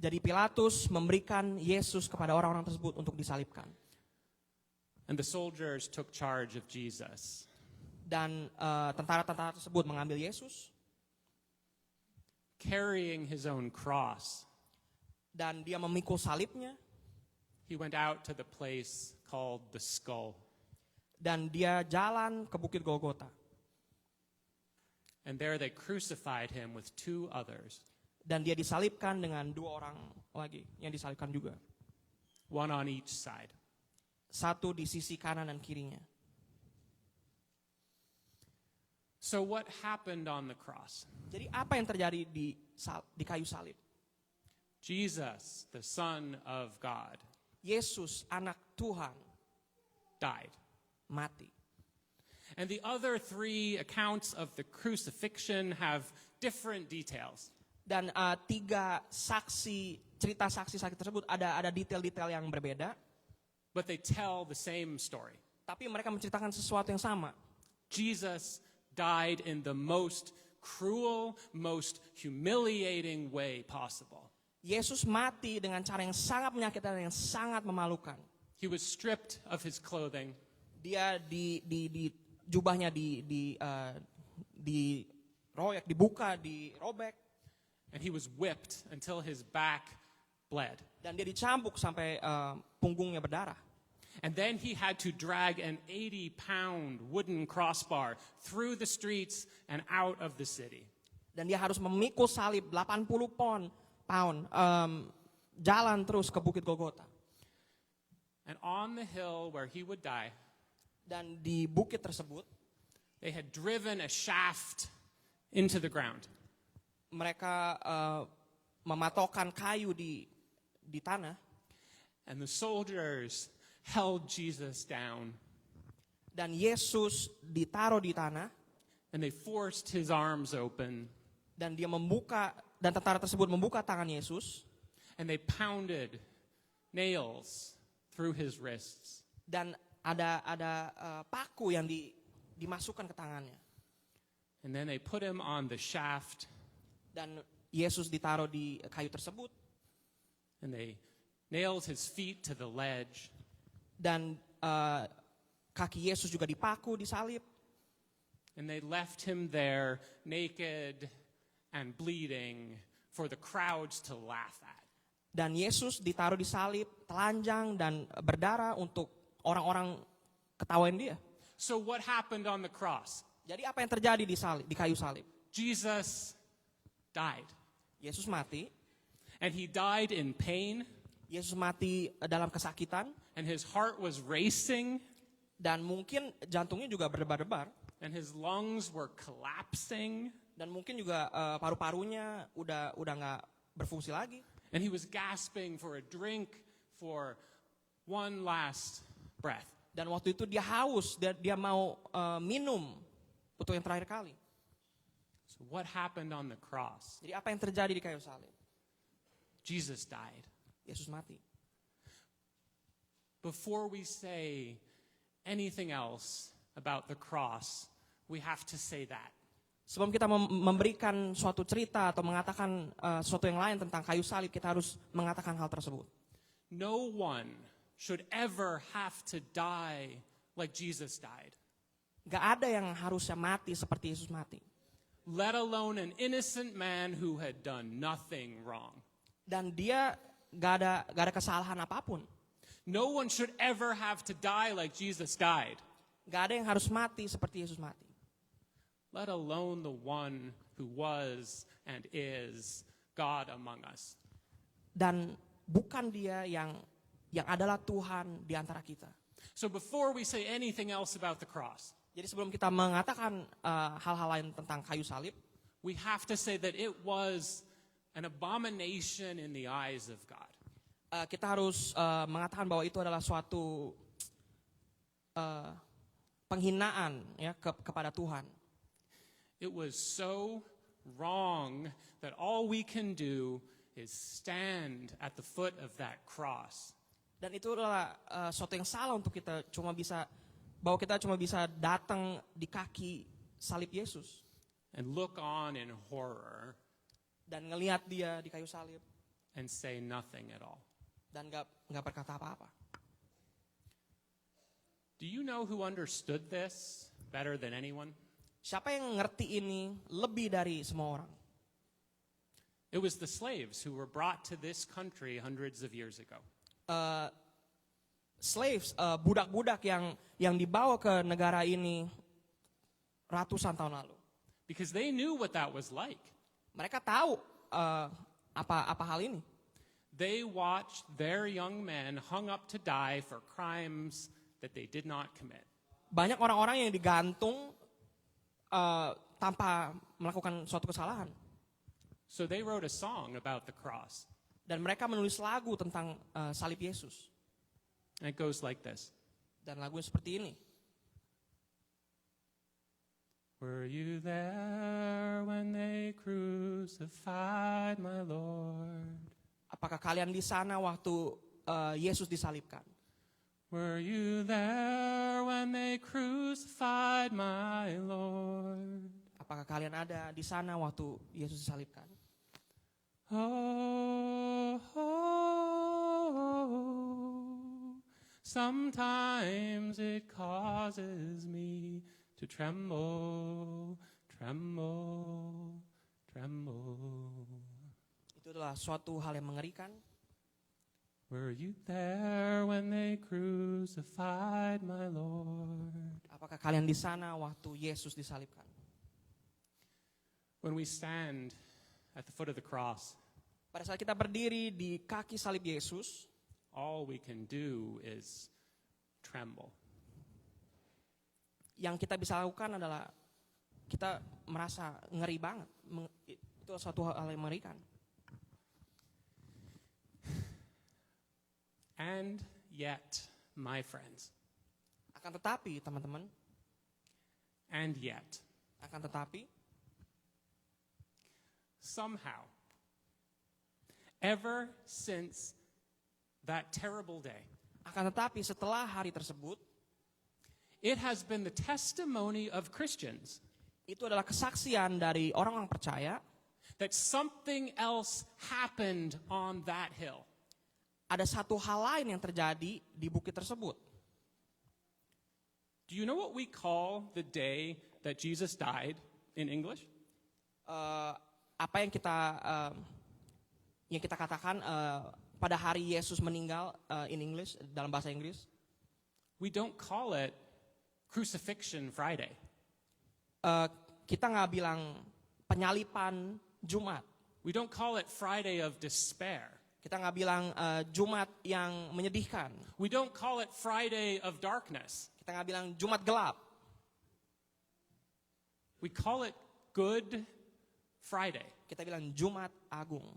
Jadi Pilatus memberikan Yesus kepada orang-orang tersebut untuk disalibkan. And the soldiers took charge of Jesus. Dan tentara-tentara tersebut mengambil Yesus Carrying his own cross, dan dia memikul salibnya he went out to the place called the Skull. dan dia jalan ke Bukit Golgota. And there they crucified him with two others, Dan dia disalibkan dengan dua orang lagi yang disalibkan juga. one on each side. Satu di sisi kanan dan kirinya. So what happened on the cross? Jadi apa yang terjadi di kayu salib? Jesus, the Son of God, Yesus, anak Tuhan, died. mati. And the other three accounts of the crucifixion have different details. Dan cerita saksi-saksi tersebut ada detail-detail yang berbeda. But they tell the same story. Tapi mereka menceritakan sesuatu yang sama. Jesus died in the most cruel, most humiliating way possible. Yesus mati dengan cara yang sangat menyakitkan dan yang sangat memalukan. He was stripped of his clothing. Dia jubahnya diroyek, dibuka, dirobek. And he was whipped until his back bled. Dan dia dicambuk sampai punggungnya berdarah. And then he had to drag an 80-pound wooden crossbar through the streets and out of the city. Dan dia harus memikul salib 80 pound jalan terus ke Bukit Golgota. And on the hill where he would die, Dan di bukit tersebut they had driven a shaft into the ground. mereka mematokkan kayu di tanah. And the soldiers held Jesus down, Dan Yesus ditaruh di tanah. and they forced his arms open, Dan tentara tersebut membuka tangan Yesus. and they pounded nails through his wrists. Dan ada paku yang dimasukkan ke tangannya. And then they put him on the shaft, Dan Yesus ditaruh di kayu tersebut. and they nailed his feet to the ledge. Dan kaki Yesus juga dipaku, disalib. And they left him there naked and bleeding for the crowds to laugh at. Dan Yesus ditaruh di salib, telanjang dan berdarah untuk orang-orang ketawain dia. So what happened on the cross? Jadi apa yang terjadi di kayu salib? Jesus died. Yesus mati, And he died in pain, Yesus mati dalam kesakitan, and his heart was racing, dan mungkin jantungnya juga berdebar-debar, and his lungs were collapsing, dan mungkin juga paru-parunya udah nggak berfungsi lagi. and he was gasping for a drink for one last breath. Dan waktu itu dia haus, dia mau minum untuk yang terakhir kali. So what happened on the cross? Jadi apa yang terjadi di kayu salib? Jesus died. Yesus mati. Before we say anything else about the cross, we have to say that. Sebelum kita memberikan suatu cerita atau mengatakan sesuatu yang lain tentang kayu salib, kita harus mengatakan hal tersebut. No one should ever have to die like Jesus died, Gak ada yang harusnya mati seperti Yesus mati. let alone an innocent man who had done nothing wrong. Dan dia gak ada kesalahan apapun. No one should ever have to die like Jesus died, Gak ada yang harus mati seperti Yesus mati. let alone the one who was and is God among us. Dan bukan dia yang adalah Tuhan di antara kita. So before we say anything else about the cross, Jadi sebelum kita mengatakan hal-hal lain tentang kayu salib, we have to say that it was an abomination in the eyes of God. kita harus mengatakan bahwa itu adalah suatu penghinaan ya kepada Tuhan. It was so wrong that all we can do is stand at the foot of that cross Dan itu adalah suatu yang salah untuk kita bahwa kita cuma bisa datang di kaki salib Yesus and look on in horror dan ngelihat dia di kayu salib and say nothing at all. dan nggak berkata apa-apa. Do you know who understood this better than anyone? Siapa yang ngerti ini lebih dari semua orang? It was the slaves who were brought to this country hundreds of years ago. Slaves, budak-budak yang dibawa ke negara ini ratusan tahun lalu. Because they knew what that was like. Mereka tahu apa hal ini. They watched their young men hung up to die for crimes that they did not commit. Banyak orang-orang yang digantung tanpa melakukan suatu kesalahan. So they wrote a song about the cross. Dan mereka menulis lagu tentang salib Yesus. And it goes like this. Dan lagunya seperti ini. Were you there when they crucified my Lord? Apakah kalian di sana waktu Yesus disalibkan? Were you there when they crucified my Lord? Apakah kalian ada di sana waktu Yesus disalibkan? Oh, sometimes it causes me to tremble, tremble, tremble. Itu adalah suatu hal yang mengerikan. Were you there when they crucified my Lord? Apakah kalian di sana waktu Yesus disalibkan? When we stand at the foot of the cross, Pada saat kita berdiri di kaki salib Yesus, all we can do is tremble. yang kita bisa lakukan adalah kita merasa ngeri banget. Itu suatu hal yang mengerikan. And yet, my friends, Akan tetapi, teman-teman, and yet, akan tetapi, somehow, ever since that terrible day, akan tetapi setelah hari tersebut, it has been the testimony of Christians itu adalah kesaksian dari orang-orang percaya, that something else happened on that hill. ada satu hal lain yang terjadi di bukit tersebut. Do you know what we call the day that Jesus died in English? apa yang kita katakan pada hari Yesus meninggal in English, dalam bahasa Inggris. We don't call it Crucifixion Friday. Kita nggak bilang penyalipan Jumat. We don't call it Friday of despair. Kita nggak bilang Jumat yang menyedihkan. We don't call it Friday of darkness. Kita nggak bilang Jumat gelap. We call it Good Friday. Kita bilang Jumat Agung.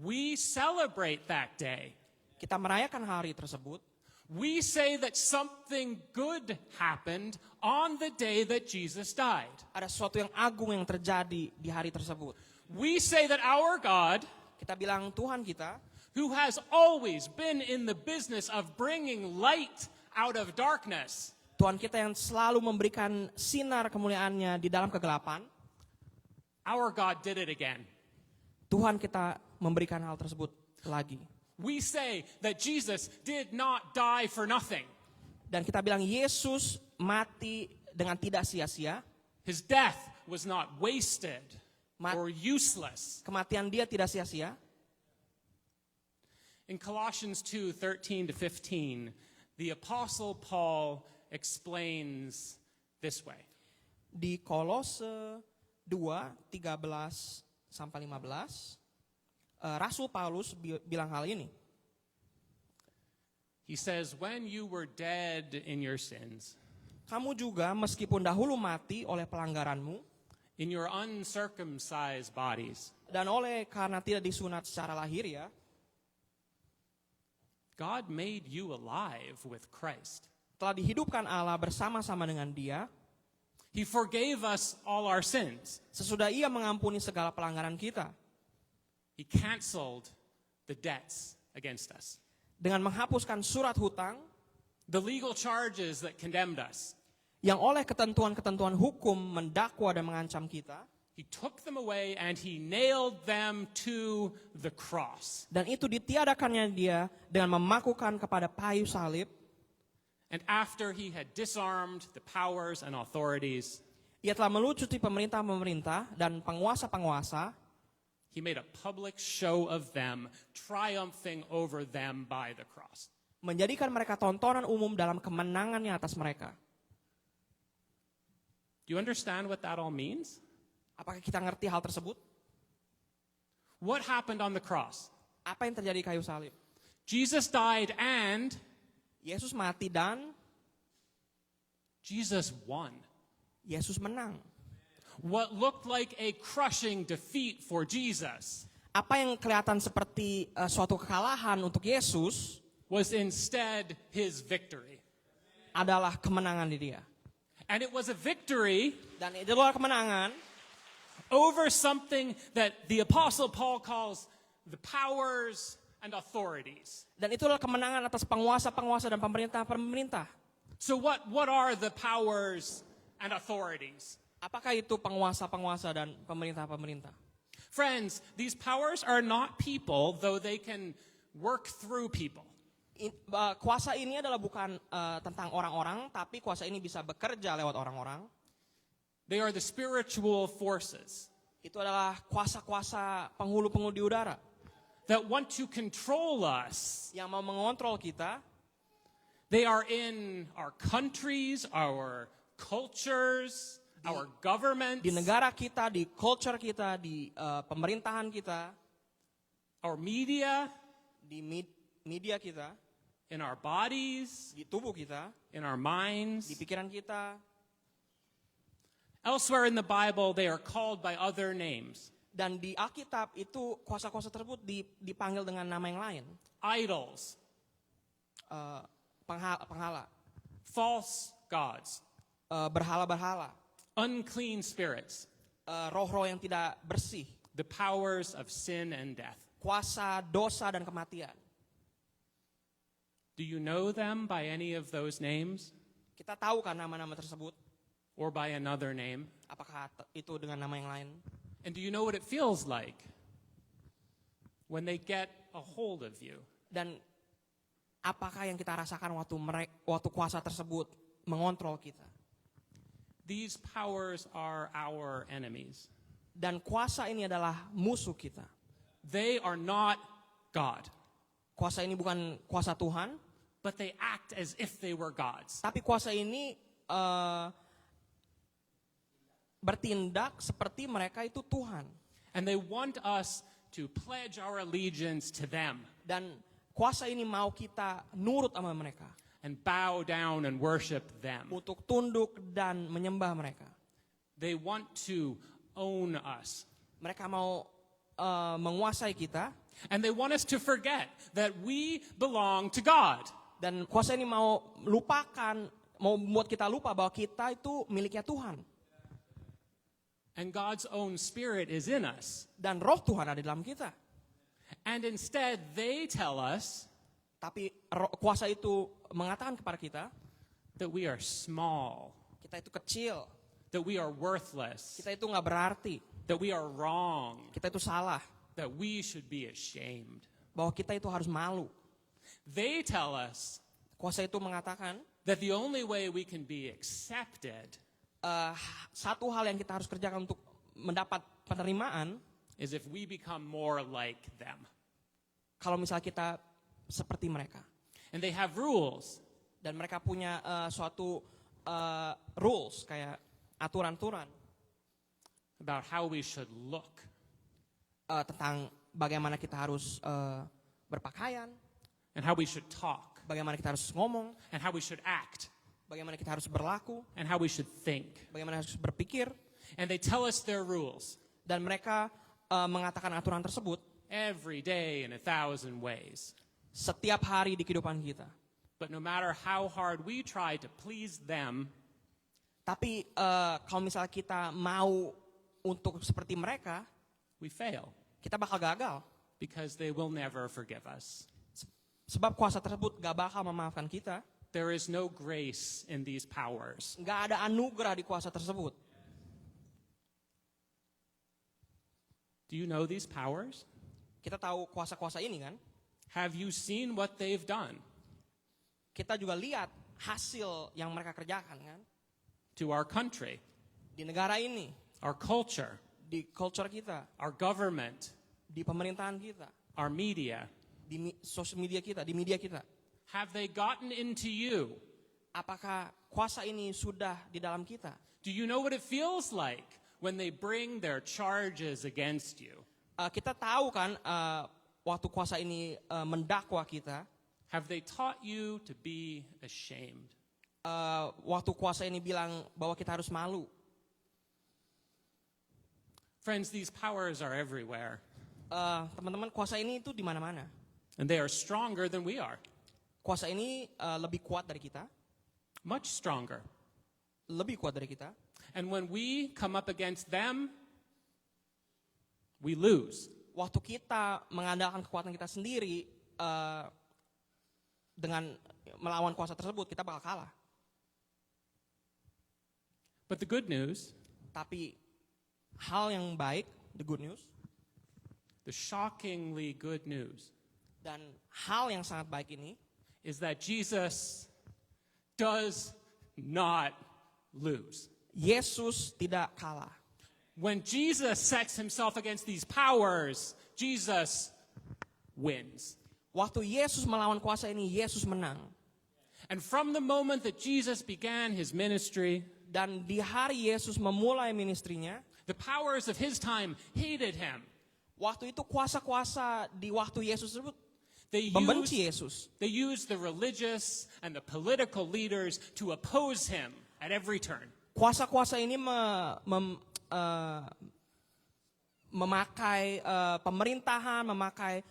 We celebrate that day. Kita merayakan hari tersebut. We say that something good happened on the day that Jesus died. Ada sesuatu yang agung yang terjadi di hari tersebut. We say that our God, Kita bilang Tuhan kita, who has always been in the business of bringing light out of darkness, Tuhan kita yang selalu memberikan sinar kemuliaannya di dalam kegelapan, our God did it again. Tuhan kita memberikan hal tersebut lagi. We say that Jesus did not die for nothing. Dan kita bilang Yesus mati dengan tidak sia-sia. His death was not wasted Mat- or useless. Kematian dia tidak sia-sia. In Colossians 2:13 to 15, the Apostle Paul explains this way. Di Kolose 2:13 sampai 15, Rasul Paulus bilang hal ini. He says, when you were dead in your sins, Kamu juga meskipun dahulu mati oleh pelanggaranmu in your uncircumcised bodies, dan oleh karena tidak disunat secara lahir ya, God made you alive with Christ. telah dihidupkan Allah bersama-sama dengan Dia. He forgave us all our sins. Sesudah Ia mengampuni segala pelanggaran kita He canceled the debts against us. dengan menghapuskan surat hutang The legal charges that condemned us. yang oleh ketentuan-ketentuan hukum mendakwa dan mengancam kita, He took them away and he nailed them to the cross. dan itu ditiadakannya Dia dengan memakukan kepada kayu salib. And after he had disarmed the powers and authorities, Ia telah melucuti pemerintah-pemerintah dan penguasa-penguasa. he made a public show of them, triumphing over them by the cross. Menjadikan mereka tontonan umum dalam kemenangannya atas mereka. Do you understand what that all means? Apakah kita ngerti hal tersebut? What happened on the cross? Apa yang terjadi di kayu salib? Jesus died and Yesus mati dan Jesus won. Yesus menang. What looked like a crushing defeat for Jesus Apa yang kelihatan seperti suatu kekalahan untuk Yesus was instead his victory. adalah kemenangan di Dia. And it was a victory Dan itu adalah kemenangan over something that the Apostle Paul calls the powers and authorities. dan itu adalah kemenangan atas penguasa-penguasa dan pemerintah-pemerintah. So what are the powers and authorities? Apakah itu penguasa-penguasa dan pemerintah-pemerintah? Friends, these powers are not people, though they can work through people. Kuasa ini adalah bukan tentang orang-orang, tapi kuasa ini bisa bekerja lewat orang-orang. They are the spiritual forces Itu adalah kuasa-kuasa penghulu-penghulu di udara that want to control us. yang mau mengontrol kita. They are in our countries, our cultures, our governments, Di negara kita, di culture kita, di pemerintahan kita, our media, di media kita, in our bodies, di tubuh kita, in our minds. di pikiran kita. Elsewhere in the Bible, they are called by other names. Dan di Alkitab itu kuasa-kuasa tersebut dipanggil dengan nama yang lain. Idols, Penghala, false gods, berhala-berhala, unclean spirits, roh-roh yang tidak bersih, the powers of sin and death. kuasa dosa dan kematian. Do you know them by any of those names Kita tahu kan nama-nama tersebut? or by another name? Apakah itu dengan nama yang lain? And do you know what it feels like when they get a hold of you? Dan apakah yang kita rasakan waktu kuasa tersebut mengontrol kita? These powers are our enemies. Dan kuasa ini adalah musuh kita. They are not God, Kuasa ini bukan kuasa Tuhan, but they act as if they were gods. tapi kuasa ini bertindak seperti mereka itu Tuhan. And they want us to pledge our allegiance to them Dan kuasa ini mau kita nurut sama mereka, and bow down and worship them. untuk tunduk dan menyembah mereka. They want to own us. Mereka mau menguasai kita, And they want us to forget that we belong to God. dan kuasa ini mau membuat kita lupa bahwa kita itu miliknya Tuhan. And God's own spirit is in us. Dan roh Tuhan ada di dalam kita. And instead, they tell us Tapi kuasa itu mengatakan kepada kita, that we are small, kita itu kecil, that we are worthless, kita itu nggak berarti, that we are wrong, kita itu salah, that we should be ashamed. bahwa kita itu harus malu. They tell us Kuasa itu mengatakan, that the only way we can be accepted satu hal yang kita harus kerjakan untuk mendapat penerimaan, is if we become more like them. kalau misalnya kita seperti mereka. And they have rules. Dan mereka punya suatu rules, kayak aturan-aturan About how we should look, tentang bagaimana kita harus berpakaian, and how we should talk, bagaimana kita harus ngomong, and how we should act, bagaimana kita harus berlaku, and how we should think. bagaimana harus berpikir. And they tell us their rules Dan mereka mengatakan aturan tersebut every day in 1,000 ways. setiap hari di kehidupan kita. But no matter how hard we try to please them, Tapi kalau misalnya kita mau untuk seperti mereka, we fail kita bakal gagal. because they will never forgive us. Sebab kuasa tersebut gak bakal memaafkan kita. There is no grace in these powers. Gak ada anugerah di kuasa tersebut. Do you know these powers? Kita tahu kuasa-kuasa ini kan. Have you seen what they've done Kita juga lihat hasil yang mereka kerjakan kan. to our country, Di negara ini, our culture, di culture kita, our government, di pemerintahan kita, our media? di sosial media kita, di media kita. Have they gotten into you? Apakah kuasa ini sudah di dalam kita? Do you know what it feels like when they bring their charges against you? Kita tahu kan waktu kuasa ini mendakwa kita, Have they taught you to be ashamed? waktu kuasa ini bilang bahwa kita harus malu. Friends, these powers are everywhere, Teman-teman, kuasa ini itu di mana-mana. and they are stronger than we are, Kuasa ini lebih kuat dari kita, much stronger. lebih kuat dari kita. And when we come up against them, we lose. Waktu kita mengandalkan kekuatan kita sendiri dengan melawan kuasa tersebut, kita bakal kalah. But the good news, Tapi hal yang baik, the good news, the shockingly good news, dan hal yang sangat baik ini, is that Jesus does not lose. Yesus tidak kalah. When Jesus sets himself against these powers, Jesus wins. Waktu Yesus melawan kuasa ini, Yesus menang. And from the moment that Jesus began his ministry, Dan di hari Yesus memulai ministrinya, the powers of his time hated him. waktu itu kuasa-kuasa di waktu Yesus tersebut They membenci used, Yesus. they used the religious and the political leaders to oppose him at every turn. Kuasa-kuasa ini memakai pemerintahan, memakai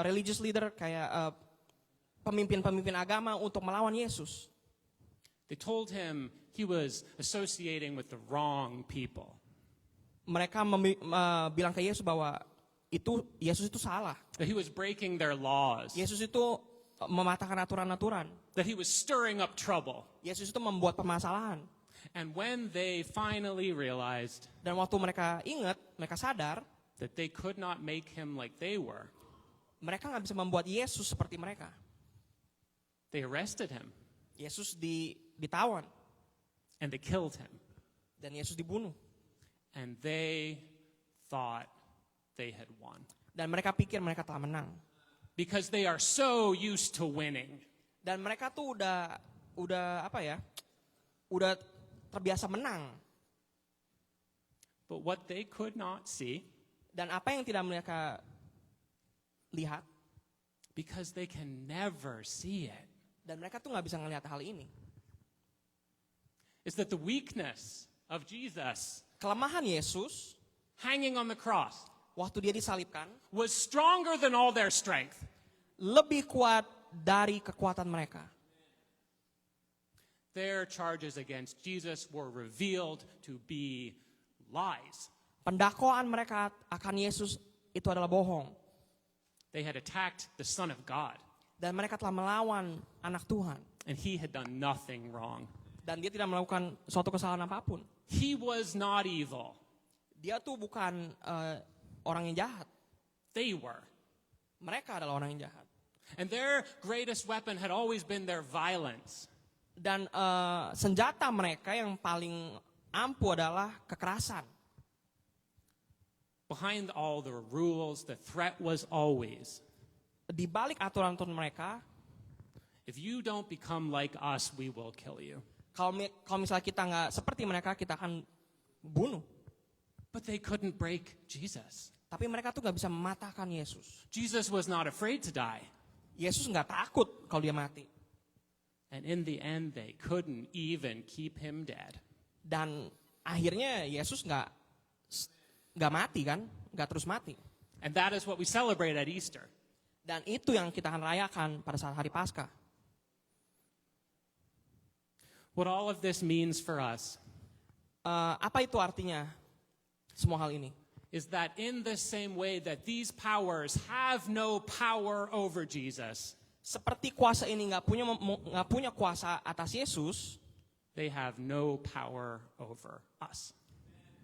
religious leader kayak pemimpin-pemimpin agama untuk melawan Yesus. They told him he was associating with the wrong people, Mereka bilang ke Yesus bahwa Yesus itu salah. that he was breaking their laws, Yesus itu mematahkan aturan-aturan. that he was stirring up trouble. Yesus itu membuat permasalahan. And when they finally realized Dan waktu mereka ingat, mereka sadar, that they could not make him like they were, mereka nggak bisa membuat Yesus seperti mereka. they arrested him Yesus ditawan and they killed him. dan Yesus dibunuh. And they thought they had won. Dan mereka pikir mereka telah menang. Because they are so used to winning. Dan mereka tuh udah apa ya? Udah terbiasa menang. But what they could not see, Dan apa yang tidak mereka lihat, because they can never see it, dan mereka tuh nggak bisa ngelihat hal ini, is that the weakness of Jesus kelemahan Yesus hanging on the cross waktu dia disalibkan was stronger than all their strength. lebih kuat dari kekuatan mereka. Their charges against Jesus were revealed to be lies. Pendakwaan mereka akan Yesus itu adalah bohong. They had attacked the Son of God, Dan mereka telah melawan anak Tuhan. and he had done nothing wrong. Dan dia tidak melakukan suatu kesalahan apapun. He was not evil. Dia tuh bukan orang yang jahat. They were. Mereka adalah orang yang jahat. And their greatest weapon had always been their violence. Dan senjata mereka yang paling ampuh adalah kekerasan. Behind all the rules, the threat was always, Di balik aturan-aturan mereka, if you don't become like us, we will kill you. kalau misalnya kita nggak seperti mereka, kita akan bunuh. But they couldn't break Jesus. Tapi mereka tuh nggak bisa mematahkan Yesus. Jesus was not afraid to die. Yesus nggak takut kalau dia mati. And in the end, they couldn't even keep him dead. Dan akhirnya Yesus nggak mati kan, nggak terus mati. And that is what we celebrate at Easter. Dan itu yang kita akan rayakan pada saat hari Paskah. What all of this means for us Apa itu artinya semua hal ini? is that in the same way that these powers have no power over Jesus, Seperti kuasa ini nggak punya kuasa atas Yesus, they have no power over us.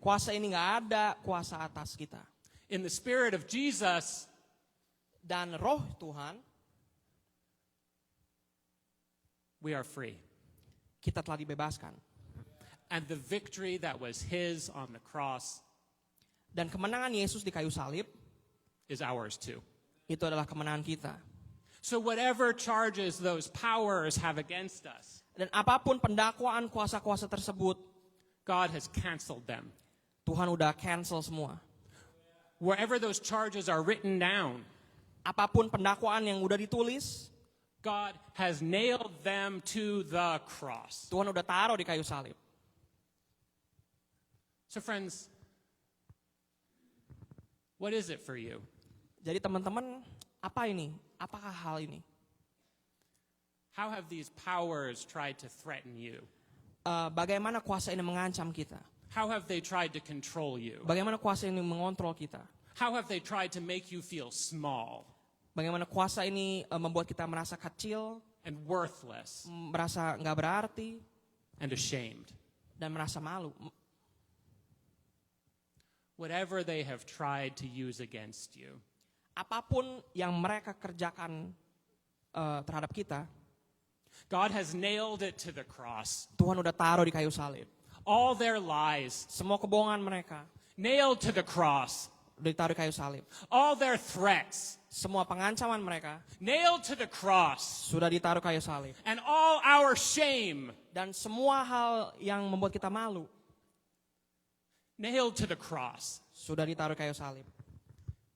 kuasa ini nggak ada kuasa atas kita. In the spirit of Jesus, Dan Roh Tuhan, we are free. kita telah dibebaskan. And the victory that was his on the cross Dan kemenangan Yesus di kayu salib, is ours too. itu adalah kemenangan kita. So whatever charges those powers have against us, Dan apapun pendakwaan kuasa-kuasa tersebut, God has canceled them. Tuhan udah cancel semua. Wherever those charges are written down, Apapun pendakwaan yang udah ditulis, God has nailed them to the cross. Tuhan udah taruh di kayu salib. So friends, what is it for you? Jadi teman-teman, apa ini? Apakah hal ini? How have these powers tried to threaten you? Bagaimana kuasa ini mengancam kita? How have they tried to control you? Bagaimana kuasa ini mengontrol kita? How have they tried to make you feel small Bagaimana kuasa ini membuat kita merasa kecil, and worthless merasa nggak berarti, and ashamed? dan merasa malu? Whatever they have tried to use against you, Apapun yang mereka kerjakan terhadap kita, God has nailed it to the cross. Tuhan udah taruh di kayu salib. All their lies Semua kebohongan mereka nailed to the cross. udah ditaruh di kayu salib. All their threats Semua pengancaman mereka nailed to the cross. sudah ditaruh kayu salib. And all our shame Dan semua hal yang membuat kita malu nailed to the cross. sudah ditaruh kayu salib.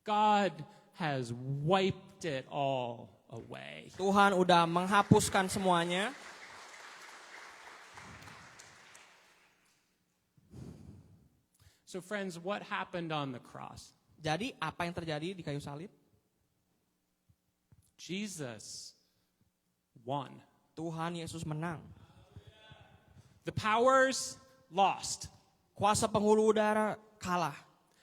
God has wiped it all away. Tuhan udah menghapuskan semuanya. So friends, what happened on the cross? Jadi apa yang terjadi di kayu salib? Jesus won. Tuhan Yesus menang. The powers lost. Kuasa penghulu udara kalah.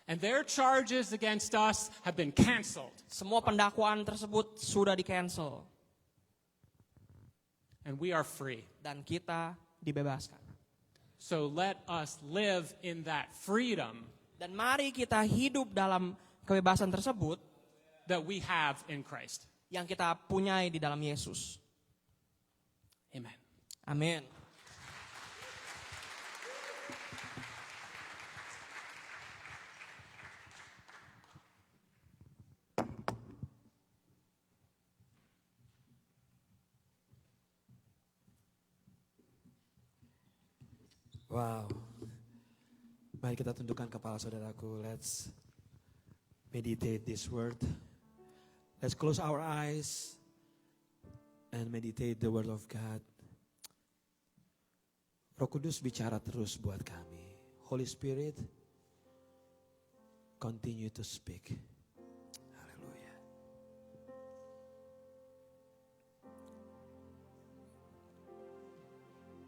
And their charges against us have been canceled. Semua pendakwaan tersebut sudah di-cancel. And we are free. Dan kita dibebaskan. So let us live in that freedom Dan mari kita hidup dalam kebebasan tersebut that we have in Christ. yang kita punyai di dalam Yesus. Amen. Amin. Wow. Mari kita tundukkan kepala saudaraku. Let's meditate this word. Let's close our eyes and meditate the word of God. Roh Kudus bicara terus buat kami. Holy Spirit, continue to speak. Haleluya.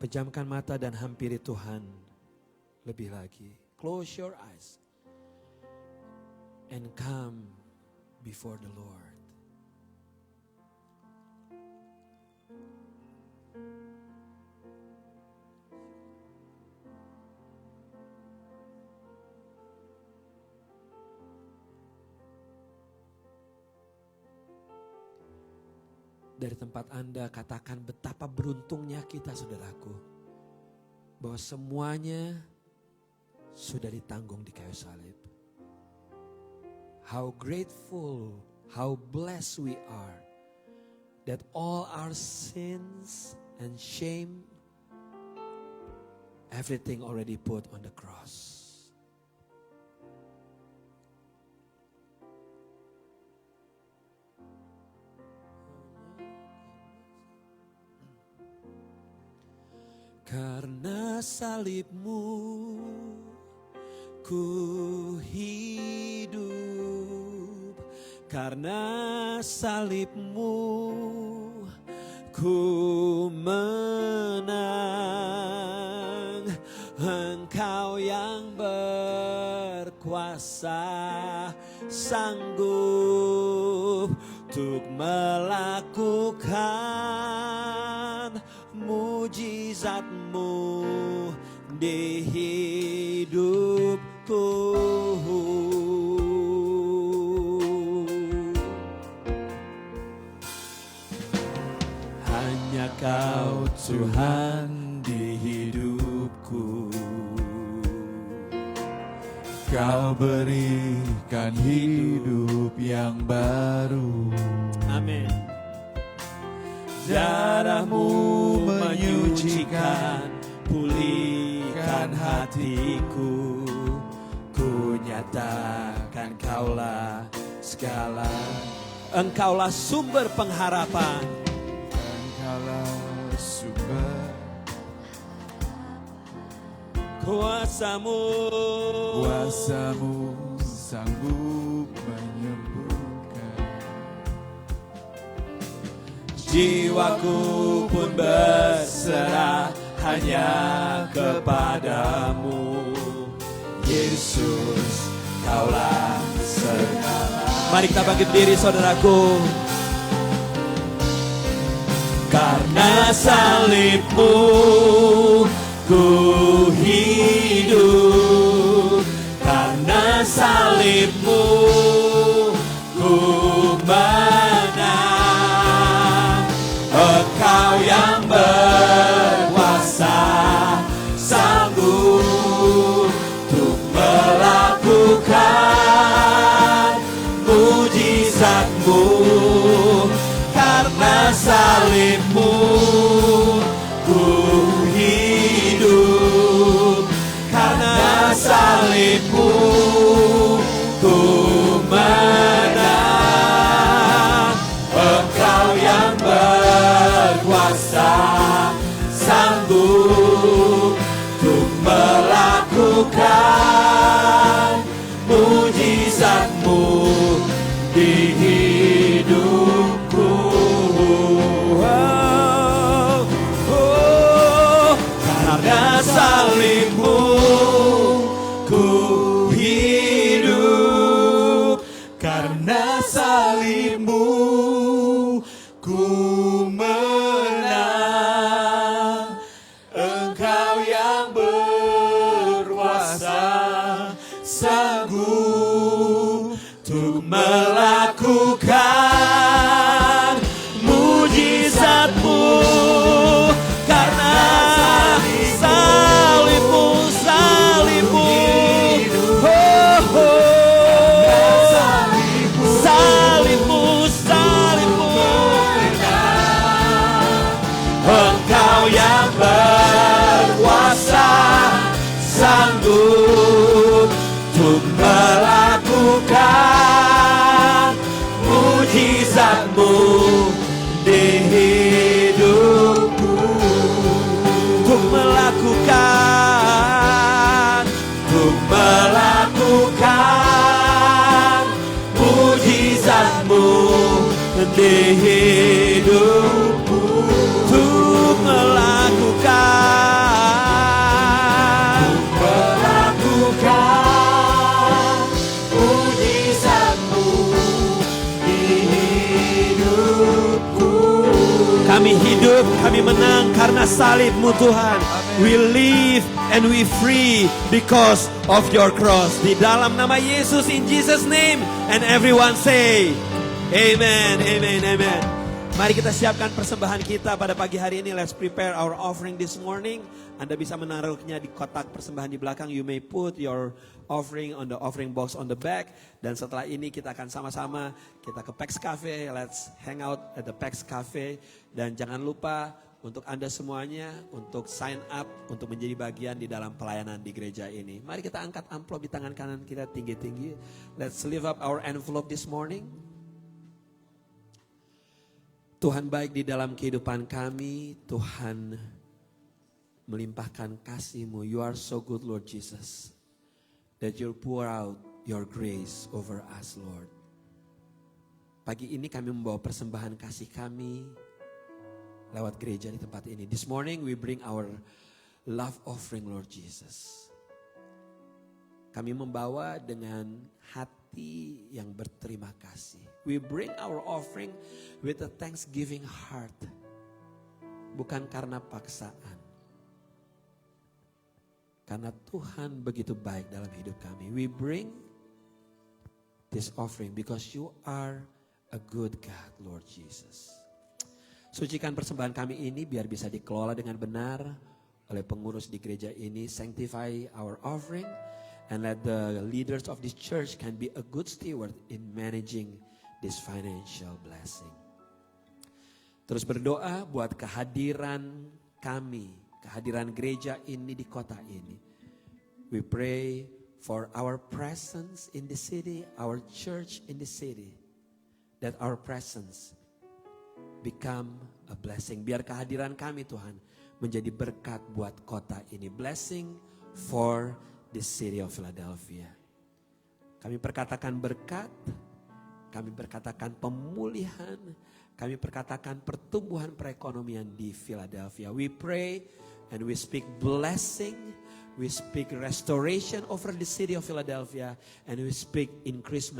Pejamkan mata dan hampiri Tuhan lebih lagi. Close your eyes and come before the Lord. Dari tempat Anda katakan betapa beruntungnya kita saudaraku. Bahwa semuanya sudah ditanggung di kayu salib. How grateful, how blessed we are. That all our sins and shame, everything already put on the cross. Karena salibmu ku hidup, karena salibmu ku menang. Engkau yang berkuasa sanggup untuk melakukan mujizatmu di hidupku. Hanya Kau Tuhan di hidupku. Kau berikan hidup yang baru. Amin. Darah-Mu menyucikan, pulihkan hatiku. Ku nyatakan Kaulah segala. Engkaulah sumber pengharapan. Engkaulah sumber Kuasa-Mu, kuasa-Mu sanggup menyembuhkan. jiwaku pun berserah hanya kepadamu. Yesus, Kaulah segala. Mari kita bangkit berdiri saudaraku. Karena salibmu ku hidup, karena salibmu ku menang. Engkau yang berkuasa sanggup untuk melakukan mujizatmu. Karena salibmu ku hidup, karena salibmu ku menang. Engkau yang berkuasa sanggup untuk melakukan mujizatmu di hidupku. Karena salibmu ku hidup, karena salibmu ku menang. Engkau yang berkuasa sanggup untuk melakukan mujizatmu. Karena salibmu, salibmu, oh, oh. Salibmu, salibmu, mujizat-Mu di hidupku. Untuk melakukan mujizat-Mu di hidupku. Untuk melakukan mujizat-Mu di hidupku. Kami hidup, kami menang karena salib-Mu Tuhan. We live and we free because of your cross. Di dalam nama Yesus, in Jesus name. And everyone say, Amen, amen, amen. Mari kita siapkan persembahan kita pada pagi hari ini. Let's prepare our offering this morning. Anda bisa menaruhnya di kotak persembahan di belakang. You may put your offering on the offering box on the back. Dan setelah ini kita akan sama-sama kita ke Pax Cafe. Let's hang out at the Pax Cafe. Dan jangan lupa untuk Anda semuanya untuk sign up untuk menjadi bagian di dalam pelayanan di gereja ini. Mari kita angkat amplop di tangan kanan kita tinggi-tinggi. Let's lift up our envelope this morning. Tuhan baik di dalam kehidupan kami. Tuhan melimpahkan kasih-Mu. You are so good, Lord Jesus. That you pour out your grace over us, Lord. Pagi ini kami membawa persembahan kasih kami lewat gereja di tempat ini. This morning we bring our love offering, Lord Jesus. Kami membawa dengan hati yang berterima kasih. We bring our offering with a thanksgiving heart. Bukan karena paksaan. Karena Tuhan begitu baik dalam hidup kami. We bring this offering because you are a good God, Lord Jesus. Sucikan persembahan kami ini biar bisa dikelola dengan benar oleh pengurus di gereja ini. Sanctify our offering and let the leaders of this church can be a good steward in managing this financial blessing. Terus berdoa buat kehadiran kami, kehadiran gereja ini di kota ini. We pray for our presence in the city, our church in the city. That our presence become a blessing. Biar kehadiran kami Tuhan menjadi berkat buat kota ini. Blessing for the city of Philadelphia. Kami perkatakan berkat, kami perkatakan pemulihan, kami perkatakan pertumbuhan perekonomian di Philadelphia. We pray and we speak blessing, we speak restoration over the city of Philadelphia, and we speak increase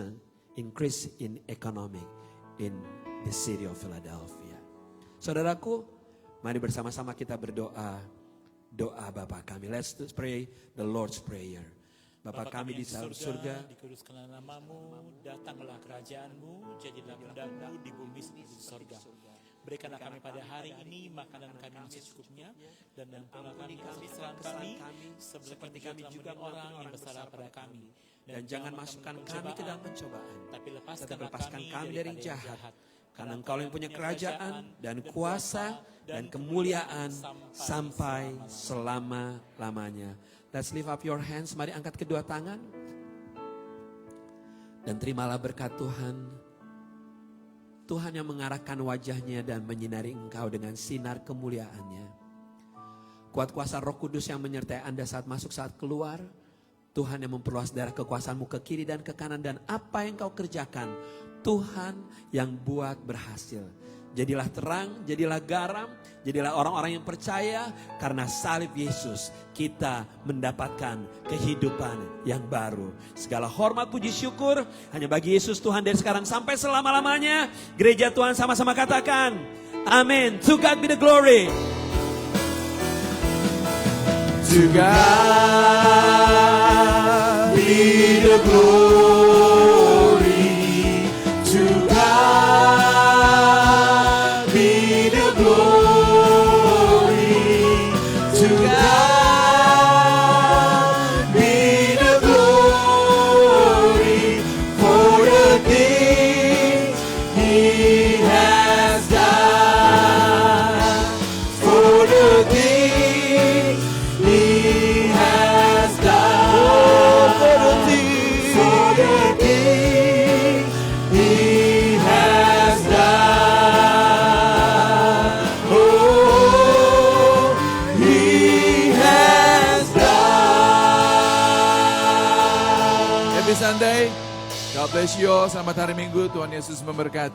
in economic in the city of Philadelphia. Saudaraku, mari bersama-sama kita berdoa. Doa Bapa kami. Let's pray the Lord's Prayer. Bapa kami di dalam surga, dikuduskanlah nama-Mu, datanglah kerajaan-Mu, jadilah kehendak-Mu di bumi seperti di surga. Berikanlah kami pada hari ini makanan kami yang secukupnya, dan ampuni kami kesalahan kami, seperti kami juga orang yang bersalah pada kami. Dan jangan masukkan kami ke dalam pencobaan, tapi lepaskan kami dari jahat. Karena Engkau yang punya kerajaan dan kuasa dan kemuliaan sampai selama-lamanya. Let's lift up your hands. Mari angkat kedua tangan. Dan terimalah berkat Tuhan. Tuhan yang mengarahkan wajahnya dan menyinari engkau dengan sinar kemuliaannya. Kuat kuasa Roh Kudus yang menyertai Anda saat masuk saat keluar. Tuhan yang memperluas daerah kekuasaanmu ke kiri dan ke kanan. Dan apa yang kau kerjakan, Tuhan yang buat berhasil. Jadilah terang, jadilah garam, jadilah orang-orang yang percaya. Karena salib Yesus kita mendapatkan kehidupan yang baru. Segala hormat puji syukur hanya bagi Yesus Tuhan dari sekarang sampai selama-lamanya. Gereja Tuhan sama-sama katakan amin. To God be the glory. To God be the glory. To God be the glory. To God be the glory for the things He has done. For the things He has done. For the things He has done. Sunday. God bless you all. Selamat hari Minggu. Tuhan Yesus memberkati.